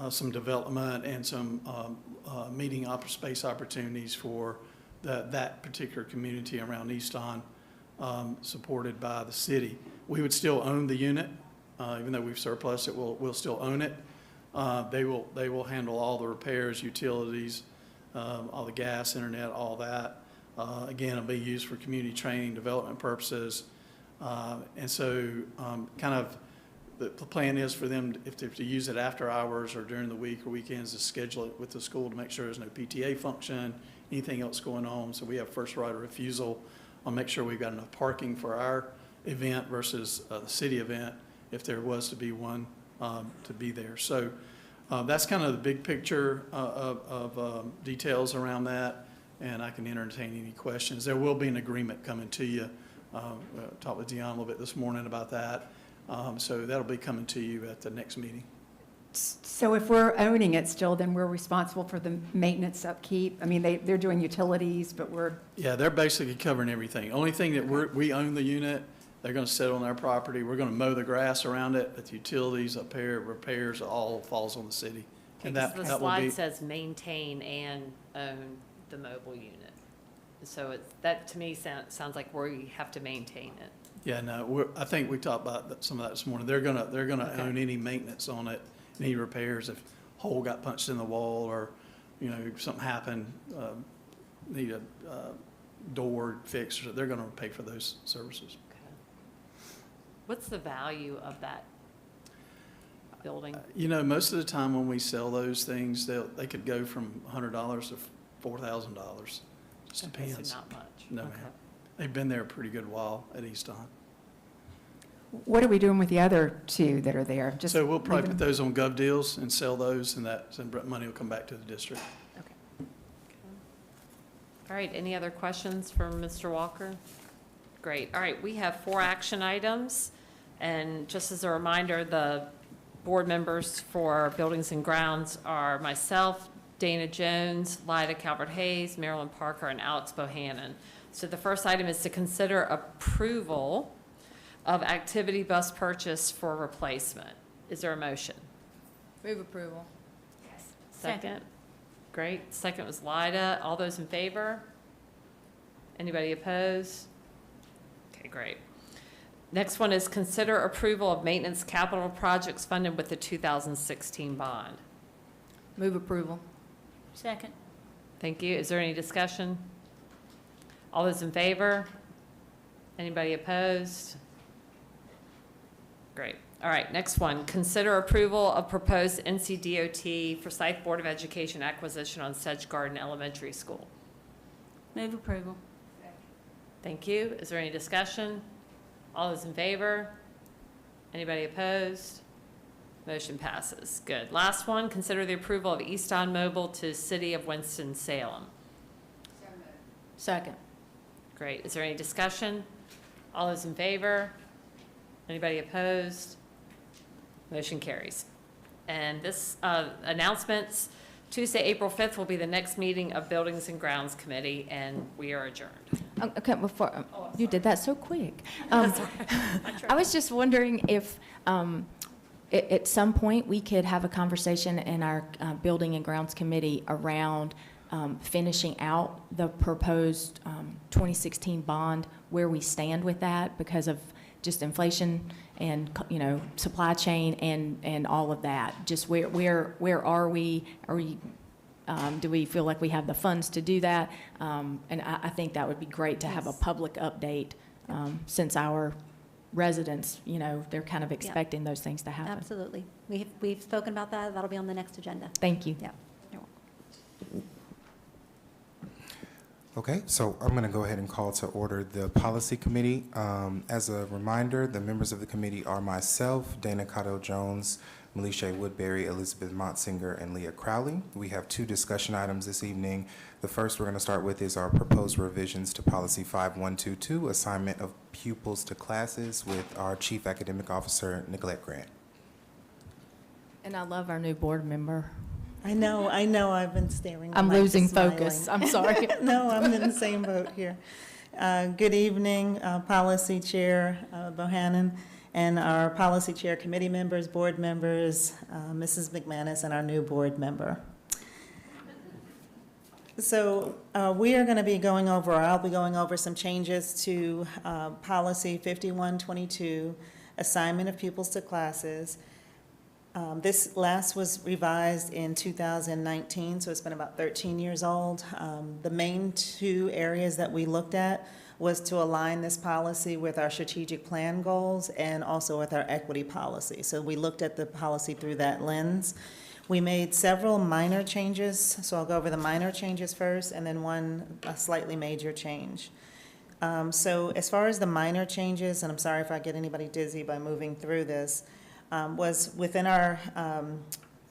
some development and some meeting space opportunities for that particular community around Easton, supported by the city. We would still own the unit, even though we've surplus it. We'll still own it. They will handle all the repairs, utilities, all the gas, internet, all that. Again, it'll be used for community training, development purposes. And so kind of the plan is for them, if to use it after hours or during the week or weekends, to schedule it with the school to make sure there's no PTA function, anything else going on. So we have first right of refusal on make sure we've got enough parking for our event versus the city event, if there was to be one, to be there. So that's kind of the big picture of details around that, and I can entertain any questions. There will be an agreement coming to you. Talked with Dion a little bit this morning about that. So that'll be coming to you at the next meeting. So if we're owning it still, then we're responsible for the maintenance upkeep? I mean, they're doing utilities, but we're... Yeah, they're basically covering everything. Only thing that we own the unit, they're going to sit on our property. We're going to mow the grass around it, but the utilities, repairs, all falls on the city. And Because that the will slide be, says maintain and own the mobile unit. So that to me sounds like we have to maintain it. yeah, no, I think we talked about some of that this morning. They're going to Okay. own any maintenance on it, any repairs. If a hole got punched in the wall or, something happened, need a door fixed, they're going to pay for those services. Okay. What's the value of that building? Most of the time when we sell those things, they could go from $100 to $4,000. Just Okay, depends. so not much. No, Okay. ma'am. They've been there a pretty good while at Easton. What are we doing with the other two that are there? Just So we'll probably leave put them? those on gov deals and sell those, and that money will come back to the district. Okay. All right, any other questions for Mr. Walker? Great, all right, we have 4 action items, and just as a reminder, the board members for Buildings and Grounds are myself, Dana Jones, Lyda Calvert-Hayes, Marilyn Parker, and Alex Bohannon. So the first item is to consider approval of activity bus purchase for replacement. Is there a motion? Move approval. Second? Great. Second was Lyda. All those in favor? Anybody opposed? Okay, great. Next one is consider approval of maintenance capital projects funded with the 2016 bond. Move approval. Second. Thank you. Is there any discussion? All those in favor? Anybody opposed? Great. All right, next one. Consider approval of proposed Ncdot Forsythe Board of Education acquisition on Sedge Garden Elementary School. Move approval. Thank you. Is there any discussion? All those in favor? Anybody opposed? Motion passes. Good. Last one, consider the approval of Easton Mobile to City of Winston-Salem. Second. Great. Is there any discussion? All those in favor? Anybody opposed? Motion carries. And this announcements, Tuesday, April 5th will be the next meeting of Buildings and Grounds Committee, and we are adjourned. Okay, before, Oh, you did that so quick. I was just wondering if, at some point, we could have a conversation in our Building and Grounds Committee around finishing out the proposed 2016 bond, where we stand with that because of just inflation and, supply chain and all of that. Just where are we? Do we feel like we have the funds to do that? And I think that would be great to have a public update, since our residents, they're kind of expecting those things to happen. Absolutely. We've spoken about that. That'll be on the next agenda. Thank you. Yeah. Okay, so I'm going to go ahead and call to order the policy committee. As a reminder, the members of the committee are myself, Dana Cotto Jones, Melisha Woodbury, Elizabeth Montsinger, and Leah Crowley. We have 2 discussion items this evening. The first we're going to start with is our proposed revisions to Policy 5122, assignment of pupils to classes, with our Chief Academic Officer, Nicolette Grant. And I love our new board member. I know, I've been staring. I'm at Mike, losing smiling. focus. I'm sorry. No, I'm in the same boat here. Good evening, Policy Chair Bohannon, and our Policy Chair committee members, board members, Mrs. McManus, and our new board member. So we are going to be going over, or I'll be going over some changes to Policy 5122, assignment of pupils to classes. This last was revised in 2019, so it's been about 13 years old. The main 2 areas that we looked at was to align this policy with our strategic plan goals and also with our equity policy. So we looked at the policy through that lens. We made several minor changes, so I'll go over the minor changes first and then a slightly major change. So as far as the minor changes, and I'm sorry if I get anybody dizzy by moving through this, was within our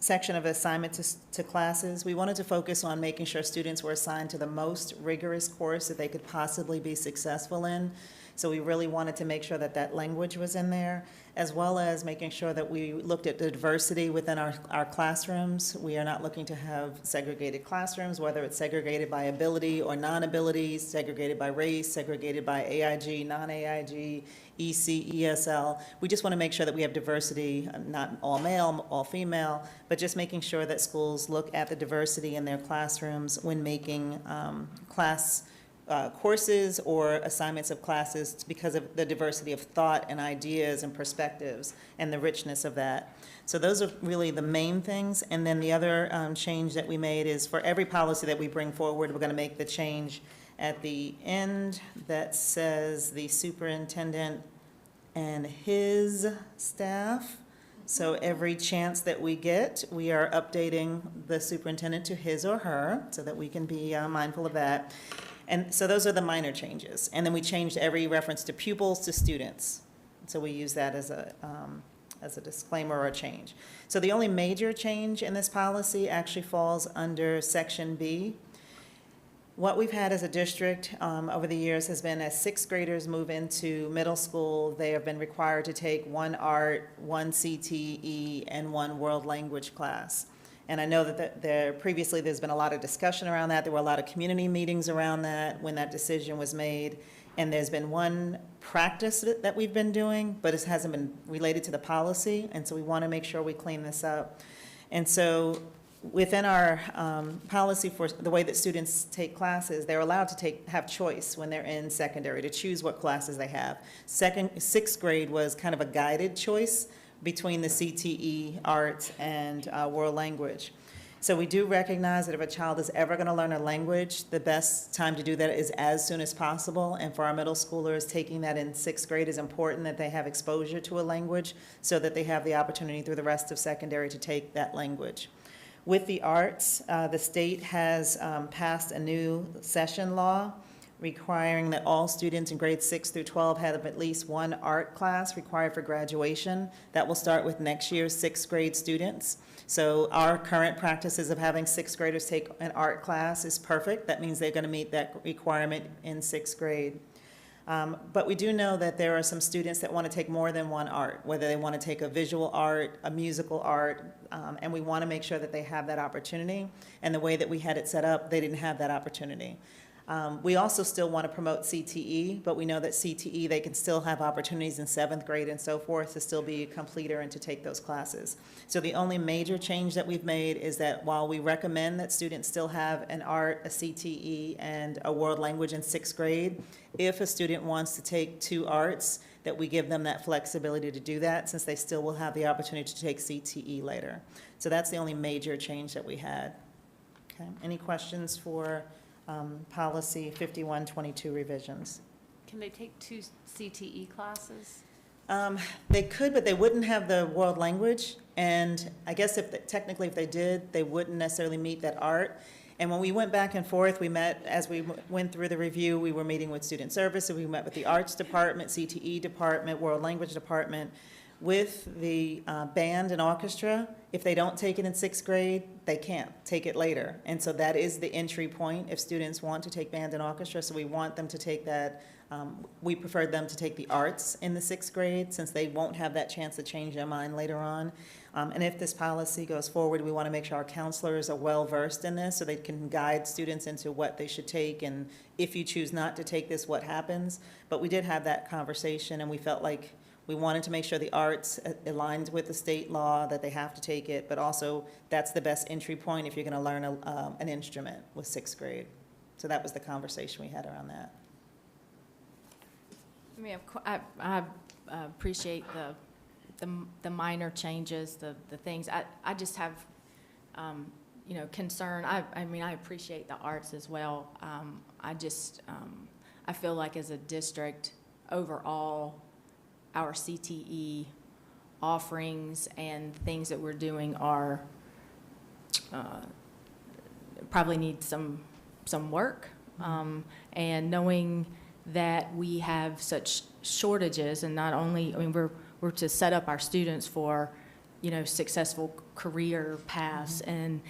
section of assignment to classes, we wanted to focus on making sure students were assigned to the most rigorous course that they could possibly be successful in. So we really wanted to make sure that that language was in there, as well as making sure that we looked at the diversity within our classrooms. We are not looking to have segregated classrooms, whether it's segregated by ability or non-ability, segregated by race, segregated by AIG, non-AIG, EC, ESL. We just want to make sure that we have diversity, not all male, all female, but just making sure that schools look at the diversity in their classrooms when making courses or assignments of classes, because of the diversity of thought and ideas and perspectives and the richness of that. So those are really the main things. And then the other change that we made is for every policy that we bring forward, we're going to make the change at the end that says the superintendent and his staff. So every chance that we get, we are updating the superintendent to his or her so that we can be mindful of that. And so those are the minor changes. And then we changed every reference to pupils to students. So we use that as a disclaimer or a change. So the only major change in this policy actually falls under Section B. What we've had as a district over the years has been, as 6th graders move into middle school, they have been required to take 1 art, 1 CTE, and 1 world language class. And I know that previously there's been a lot of discussion around that. There were a lot of community meetings around that when that decision was made. And there's been one practice that we've been doing, but it hasn't been related to the policy. And so we want to make sure we clean this up. And so within our policy for the way that students take classes, they're allowed to have choice when they're in secondary to choose what classes they have. 6th grade was kind of a guided choice between the CTE, arts, and world language. So we do recognize that if a child is ever going to learn a language, the best time to do that is as soon as possible. And for our middle schoolers, taking that in 6th grade is important, that they have exposure to a language so that they have the opportunity through the rest of secondary to take that language. With the arts, the state has passed a new session law requiring that all students in grades 6 through 12 have at least 1 art class required for graduation. That will start with next year's 6th grade students. So our current practices of having 6th graders take an art class is perfect. That means they're going to meet that requirement in 6th grade. But we do know that there are some students that want to take more than 1 art, whether they want to take a visual art, a musical art, and we want to make sure that they have that opportunity. And the way that we had it set up, they didn't have that opportunity. We also still want to promote CTE, but we know that CTE, they can still have opportunities in 7th grade and so forth to still be a completer and to take those classes. So the only major change that we've made is that while we recommend that students still have an art, a CTE, and a world language in 6th grade, if a student wants to take 2 arts, that we give them that flexibility to do that, since they still will have the opportunity to take CTE later. So that's the only major change that we had. Okay. Any questions for policy 5122 revisions? Can they take 2 CTE classes? They could, but they wouldn't have the world language. And I guess technically if they did, they wouldn't necessarily meet that art. And when we went back and forth, we met, as we went through the review, we were meeting with student services, we met with the arts department, CTE department, world language department. With the band and orchestra, if they don't take it in sixth grade, they can't take it later. And so that is the entry point if students want to take band and orchestra. So we want them to take that. We prefer them to take the arts in the sixth grade since they won't have that chance to change their mind later on. And if this policy goes forward, we want to make sure our counselors are well-versed in this so they can guide students into what they should take, and if you choose not to take this, what happens. But we did have that conversation, and we felt like we wanted to make sure the arts aligned with the state law, that they have to take it, but also that's the best entry point if you're going to learn an instrument with sixth grade. So that was the conversation we had around that. I mean, I appreciate the minor changes, the things. I just have, you know, concern. I mean, I appreciate the arts as well. I feel like as a district, overall, our CTE offerings and things that we're doing are, probably need some work. And knowing that we have such shortages, and not only, I mean, we're to set up our students for, you know, successful career paths, and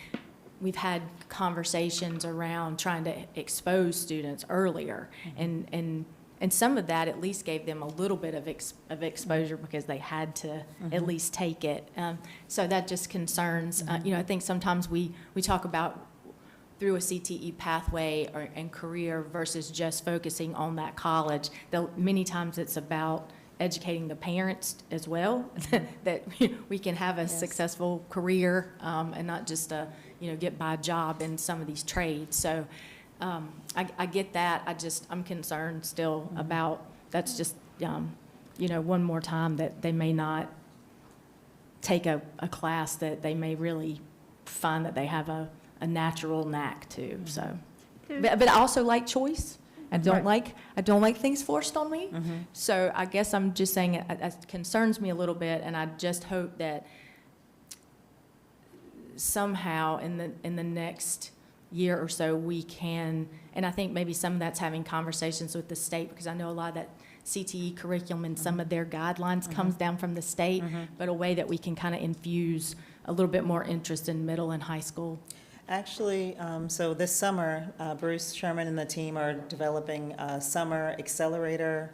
we've had conversations around trying to expose students earlier, and some of that at least gave them a little bit of exposure because they had to at least take it. So that just concerns, you know, I think sometimes we talk about through a CTE pathway and career versus just focusing on that college. Many times it's about educating the parents as well, that we can have a successful career and not just you know, get by a job in some of these trades. So I get that. I'm concerned still about, that's just, you know, one more time that they may not take a class that they may really find that they have a natural knack to. So, but I also like choice. I don't like things forced on me. So I guess I'm just saying it concerns me a little bit, and I just hope that somehow in the next year or so we can, and I think maybe some of that's having conversations with the state, because I know a lot of that CTE curriculum and some of their guidelines comes down from the state, but a way that we can kind of infuse a little bit more interest in middle and high school. Actually, so this summer, Bruce Sherman and the team are developing a summer accelerator.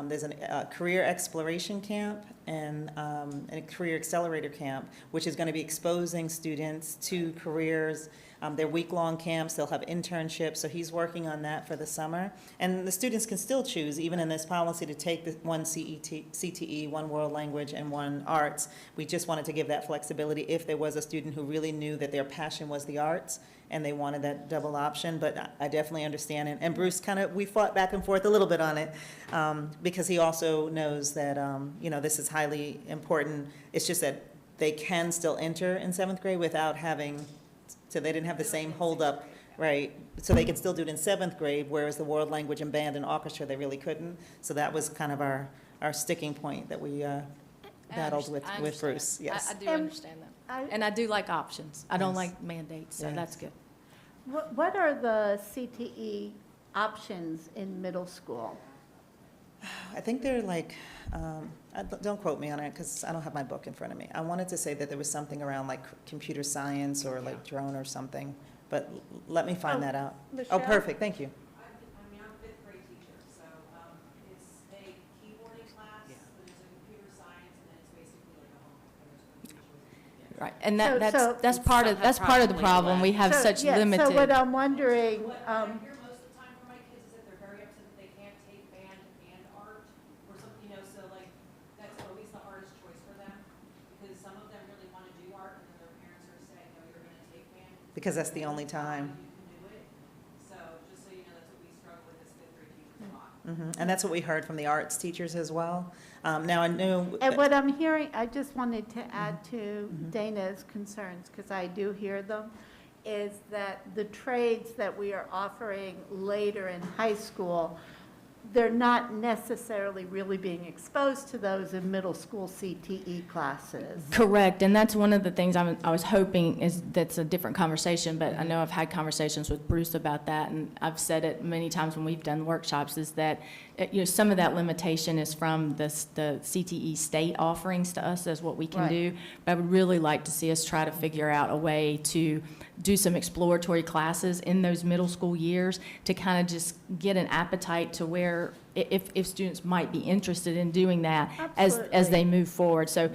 There's a career exploration camp and a career accelerator camp, which is going to be exposing students to careers. They're week-long camps. They'll have internships. So he's working on that for the summer. And the students can still choose, even in this policy, to take the one CTE, one world language, and one arts. We just wanted to give that flexibility if there was a student who really knew that their passion was the arts and they wanted that double option. But I definitely understand it. And Bruce we fought back and forth a little bit on it because he also knows that, you know, this is highly important. It's just that they can still enter in 7th grade without having, so they didn't have the same holdup, right? So they can still do it in 7th grade, whereas the world language and band and orchestra, they really couldn't. So that was kind of our sticking point that we battled with Bruce. Yes. I do understand that. And I do like options. I don't like mandates, so that's good. What are the CTE options in middle school? I think they're like, don't quote me on it because I don't have my book in front of me. I wanted to say that there was something around like computer science or like drone or something, but let me find that out. Michelle? Oh, perfect, thank you. I'm a 5th grade teacher, so it's a keyboarding class, but it's a computer science, and it's basically like a home. Right, and So- that's part of the problem. We have such limited. So what I'm wondering, What I hear most of the time from my kids is that they're very upset that they can't take band and art, or something, you know, so like, that's always the hardest choice for them, because some of them really want to do art, and then their parents are saying, no, you're going to take band. Because that's the only time. You can do it. So, just so you know, that's what we struggle with as 5th grade teachers a lot. And that's what we heard from the arts teachers as well. Now I knew. and what I'm hearing, I just wanted to add to Dana's concerns, because I do hear them, is that the trades that we are offering later in high school, they're not necessarily really being exposed to those in middle school CTE classes. Correct, and that's one of the things I was hoping is, that's a different conversation, but I know I've had conversations with Bruce about that, and I've said it many times when we've done workshops, is that, some of that limitation is from the CTE state offerings to us as what we can Right. do. But I would really like to see us try to figure out a way to do some exploratory classes in those middle school years to kind of just get an appetite to where, if students might be interested in doing that as they move forward. So,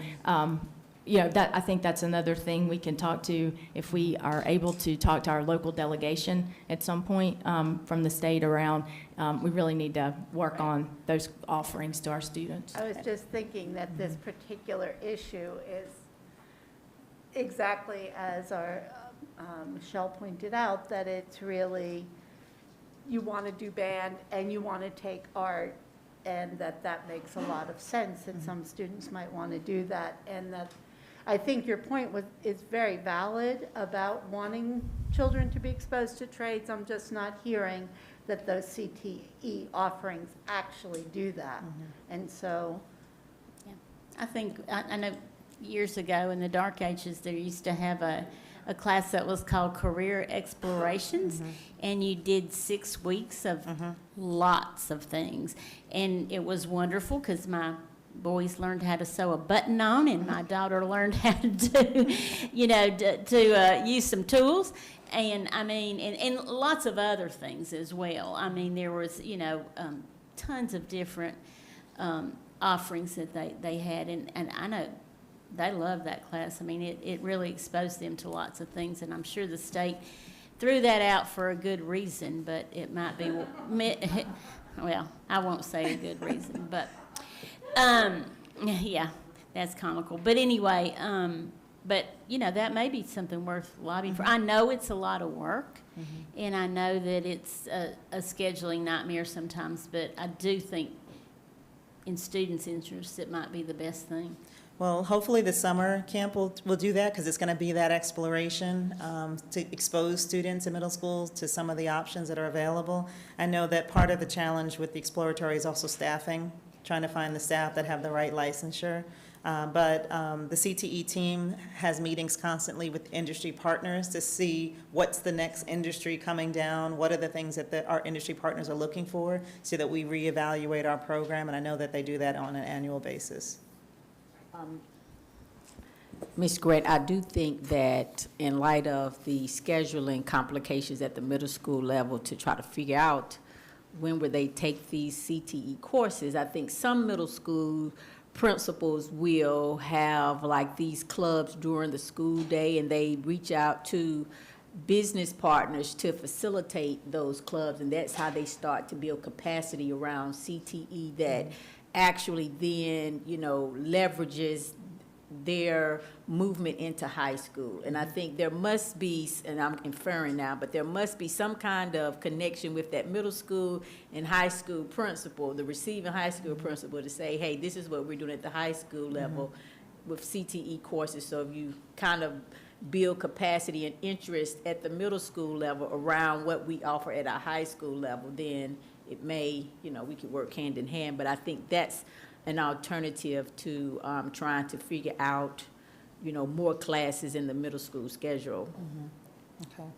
that, I think that's another thing we can talk to, if we are able to talk to our local delegation at some point from the state around, we really need to work on those offerings to our students. I was just thinking that this particular issue is exactly as our Michelle pointed out, that it's really, you want to do band and you want to take art, and that makes a lot of sense, that some students might want to do that. And that, I think your point is very valid about wanting children to be exposed to trades. I'm just not hearing that those CTE offerings actually do that. And so, I think, I know years ago in the dark ages, there used to have a class that was called Career Explorations, and you did 6 weeks of lots of things. And it was wonderful because my boys learned how to sew a button on, and my daughter learned how to do, to use some tools. And I mean, and lots of other things as well. I mean, there was, tons of different offerings that they had. And I know they loved that class. I mean, it really exposed them to lots of things. And I'm sure the state threw that out for a good reason, but it might be, well, I won't say a good reason, but, yeah, that's comical. But anyway, but, that may be something worth lobbying for. I know it's a lot of work, and I know that it's a scheduling nightmare sometimes, but I do think in students' interests, it might be the best thing. Well, hopefully the summer camp will do that, because it's going to be that exploration to expose students in middle school to some of the options that are available. I know that part of the challenge with the exploratory is also staffing, trying to find the staff that have the right licensure. But the CTE team has meetings constantly with industry partners to see what's the next industry coming down, what are the things that our industry partners are looking for, so that we reevaluate our program, and I know that they do that on an annual basis. Ms. Grant, I do think that in light of the scheduling complications at the middle school level to try to figure out when would they take these CTE courses, I think some middle school principals will have like these clubs during the school day, and they reach out to business partners to facilitate those clubs, and that's how they start to build capacity around CTE that actually then, leverages their movement into high school. And I think there must be, and I'm inferring now, but there must be some kind of connection with that middle school and high school principal, the receiving high school principal, to say, hey, this is what we're doing at the high school level with CTE courses. So if you kind of build capacity and interest at the middle school level around what we offer at our high school level, then it may, we could work hand in hand. But I think that's an alternative to trying to figure out, more classes in the middle school schedule. Okay.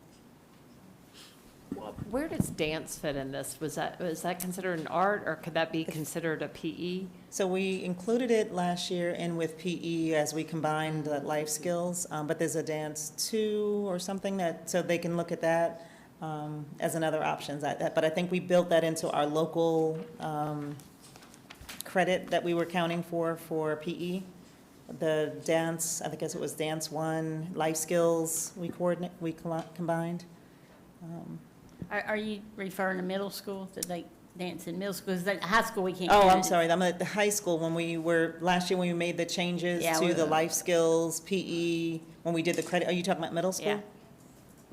Where does dance fit in this? Was that considered an art, or could that be considered a PE? So we included it last year in with PE as we combined the life skills, but there's a dance 2 or something so they can look at that as another option. But I think we built that into our local credit that we were counting for PE. The dance, I think it was dance 1, life skills, we combined. Are you referring to middle school? Did they dance in middle school? 'Cause high school, we can't. Oh, count I'm it. sorry, I'm at the high school last year when we made the changes Yeah, to the life skills, PE, when we did the credit, are you talking about middle school? Yeah.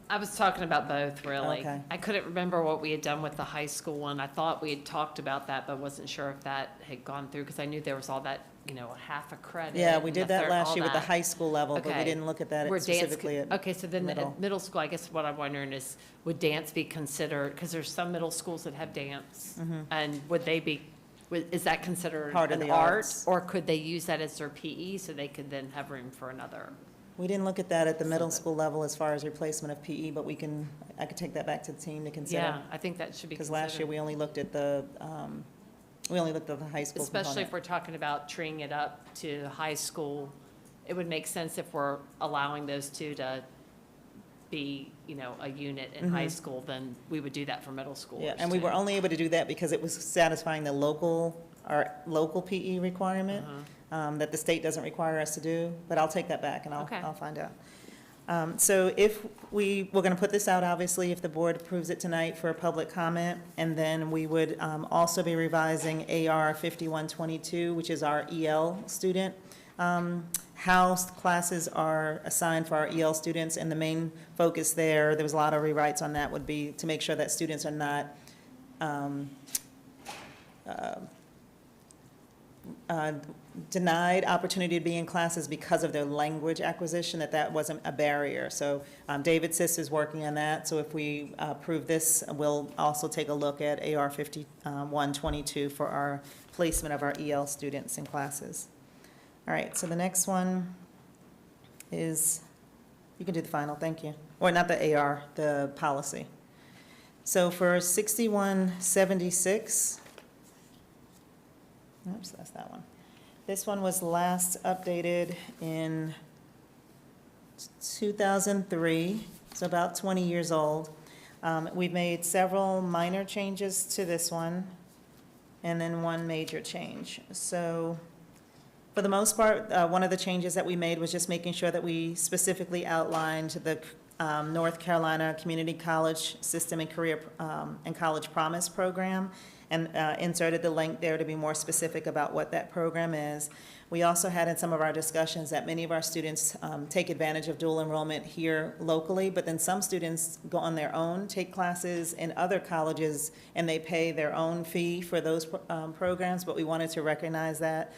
I was talking about both, really. Okay. I couldn't remember what we had done with the high school one. I thought we had talked about that, but wasn't sure if that had gone through, because I knew there was all that a half a credit. Yeah, we and did the that third- last all year with the that. high school level, but we Okay. didn't look at that Where dance specifically could- at Okay, so then middle. at middle school, I guess what I'm wondering is, would dance be considered, because there's some middle schools that have dance, and would they be, is that considered Part of an the art? arts. Or could they use that as their PE, so they could then have room for another? We didn't look at that at the middle school level as far as replacement of PE, but I could take that back to the team to consider. Yeah, I think that should be Because considered. last year, we only looked at the high school Especially if component. we're talking about treeing it up to high school, it would make sense if we're allowing those two to be, a unit in high school, then we would do that for middle schoolers. Yeah, and we too. were only able to do that because it was satisfying our local PE requirement that the state doesn't require us to do, but I'll take that back and Okay. I'll find out. So if we're going to put this out, obviously, if the board approves it tonight for a public comment, and then we would also be revising AR 5122, which is our EL student. How classes are assigned for our EL students, and the main focus there was a lot of rewrites on that, would be to make sure that students are not denied opportunity to be in classes because of their language acquisition, that wasn't a barrier. So David Siss is working on that, so if we approve this, we'll also take a look at AR 5122 for our placement of our EL students in classes. All right, so the next one is, you can do the final, thank you. Or not the AR, the policy. So for 6176, oops, that's that one. This one was last updated in 2003, so about 20 years old. We've made several minor changes to this one, and then one major change. So for the most part, one of the changes that we made was just making sure that we specifically outlined the North Carolina Community College System and Career and College Promise Program, and inserted the link there to be more specific about what that program is. We also had in some of our discussions that many of our students take advantage of dual enrollment here locally, but then some students go on their own, take classes in other colleges, and they pay their own fee for those programs, but we wanted to recognize that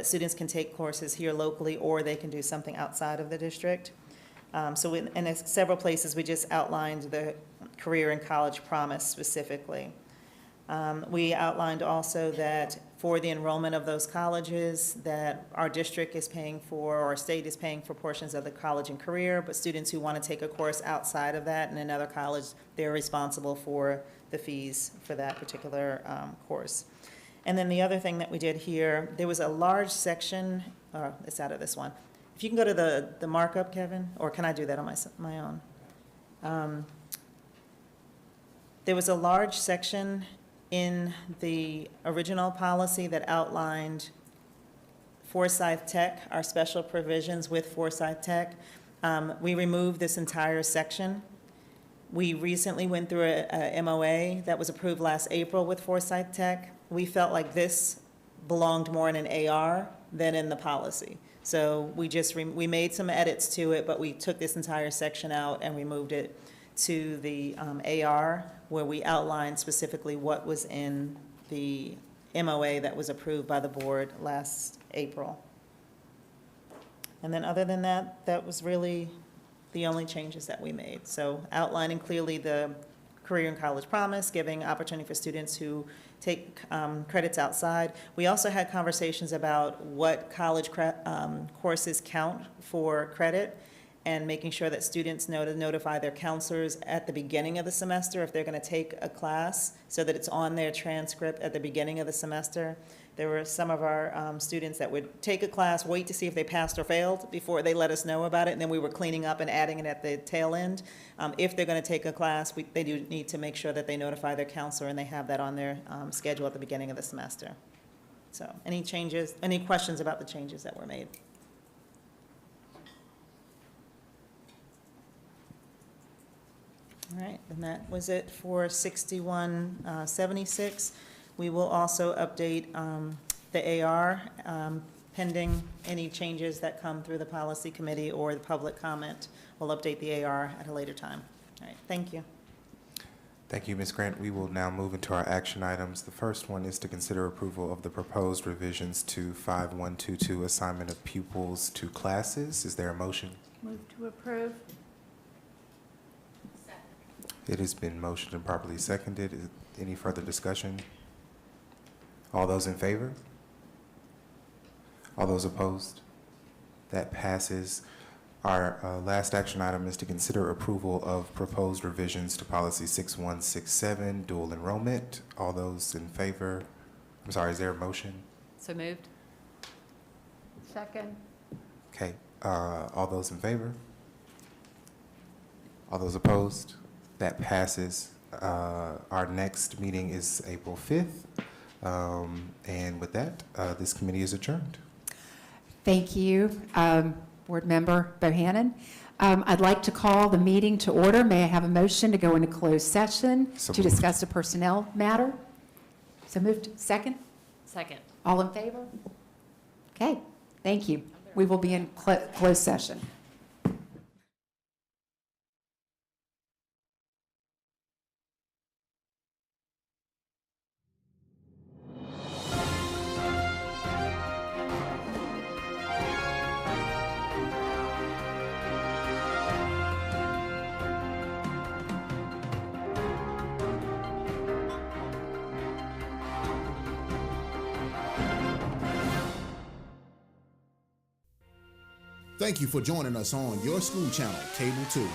students can take courses here locally, or they can do something outside of the district. So in several places, we just outlined the Career and College Promise specifically. We outlined also that for the enrollment of those colleges, that our district is paying for, or our state is paying for portions of the college and career, but students who want to take a course outside of that in another college, they're responsible for the fees for that particular course. And then the other thing that we did here, there was a large section, it's out of this one. If you can go to the markup, Kevin, or can I do that on my own? There was a large section in the original policy that outlined Forsythe Tech, our special provisions with Forsythe Tech. We removed this entire section. We recently went through a MOA that was approved last April with Forsythe Tech. We felt like this belonged more in an AR than in the policy. So we made some edits to it, but we took this entire section out and we moved it to the AR, where we outlined specifically what was in the MOA that was approved by the board last April. And then other than that, that was really the only changes that we made. So outlining clearly the Career and College Promise, giving opportunity for students who take credits outside. We also had conversations about what college courses count for credit, and making sure that students know to notify their counselors at the beginning of the semester if they're going to take a class, so that it's on their transcript at the beginning of the semester. There were some of our students that would take a class, wait to see if they passed or failed before they let us know about it, and then we were cleaning up and adding it at the tail end. If they're going to take a class, they do need to make sure that they notify their counselor, and they have that on their schedule at the beginning of the semester. So any changes, any questions about the changes that were made? All right, and that was it for 6176. We will also update the AR pending any changes that come through the policy committee or the public comment. We'll update the AR at a later time. All right, thank you. Thank you, Ms. Grant. We will now move into our action items. The first one is to consider approval of the proposed revisions to 5122, assignment of pupils to classes. Is there a motion? Move to approve. It has been motioned and properly seconded. Any further discussion? All those in favor? All those opposed? That passes. Our last action item is to consider approval of proposed revisions to policy 6167, dual enrollment. All those in favor? I'm sorry, is there a motion? So moved. Second. Okay, all those in favor? All those opposed? That passes. Our next meeting is April 5th. And with that, this committee is adjourned. Thank you, Board Member Bohannon. I'd like to call the meeting to order. May I have a motion to go into closed session So to moved. discuss a personnel matter? So moved. Second? Second. All in favor? Okay, thank you. We will be in closed session. Thank you for joining us on your school channel, Cable 2.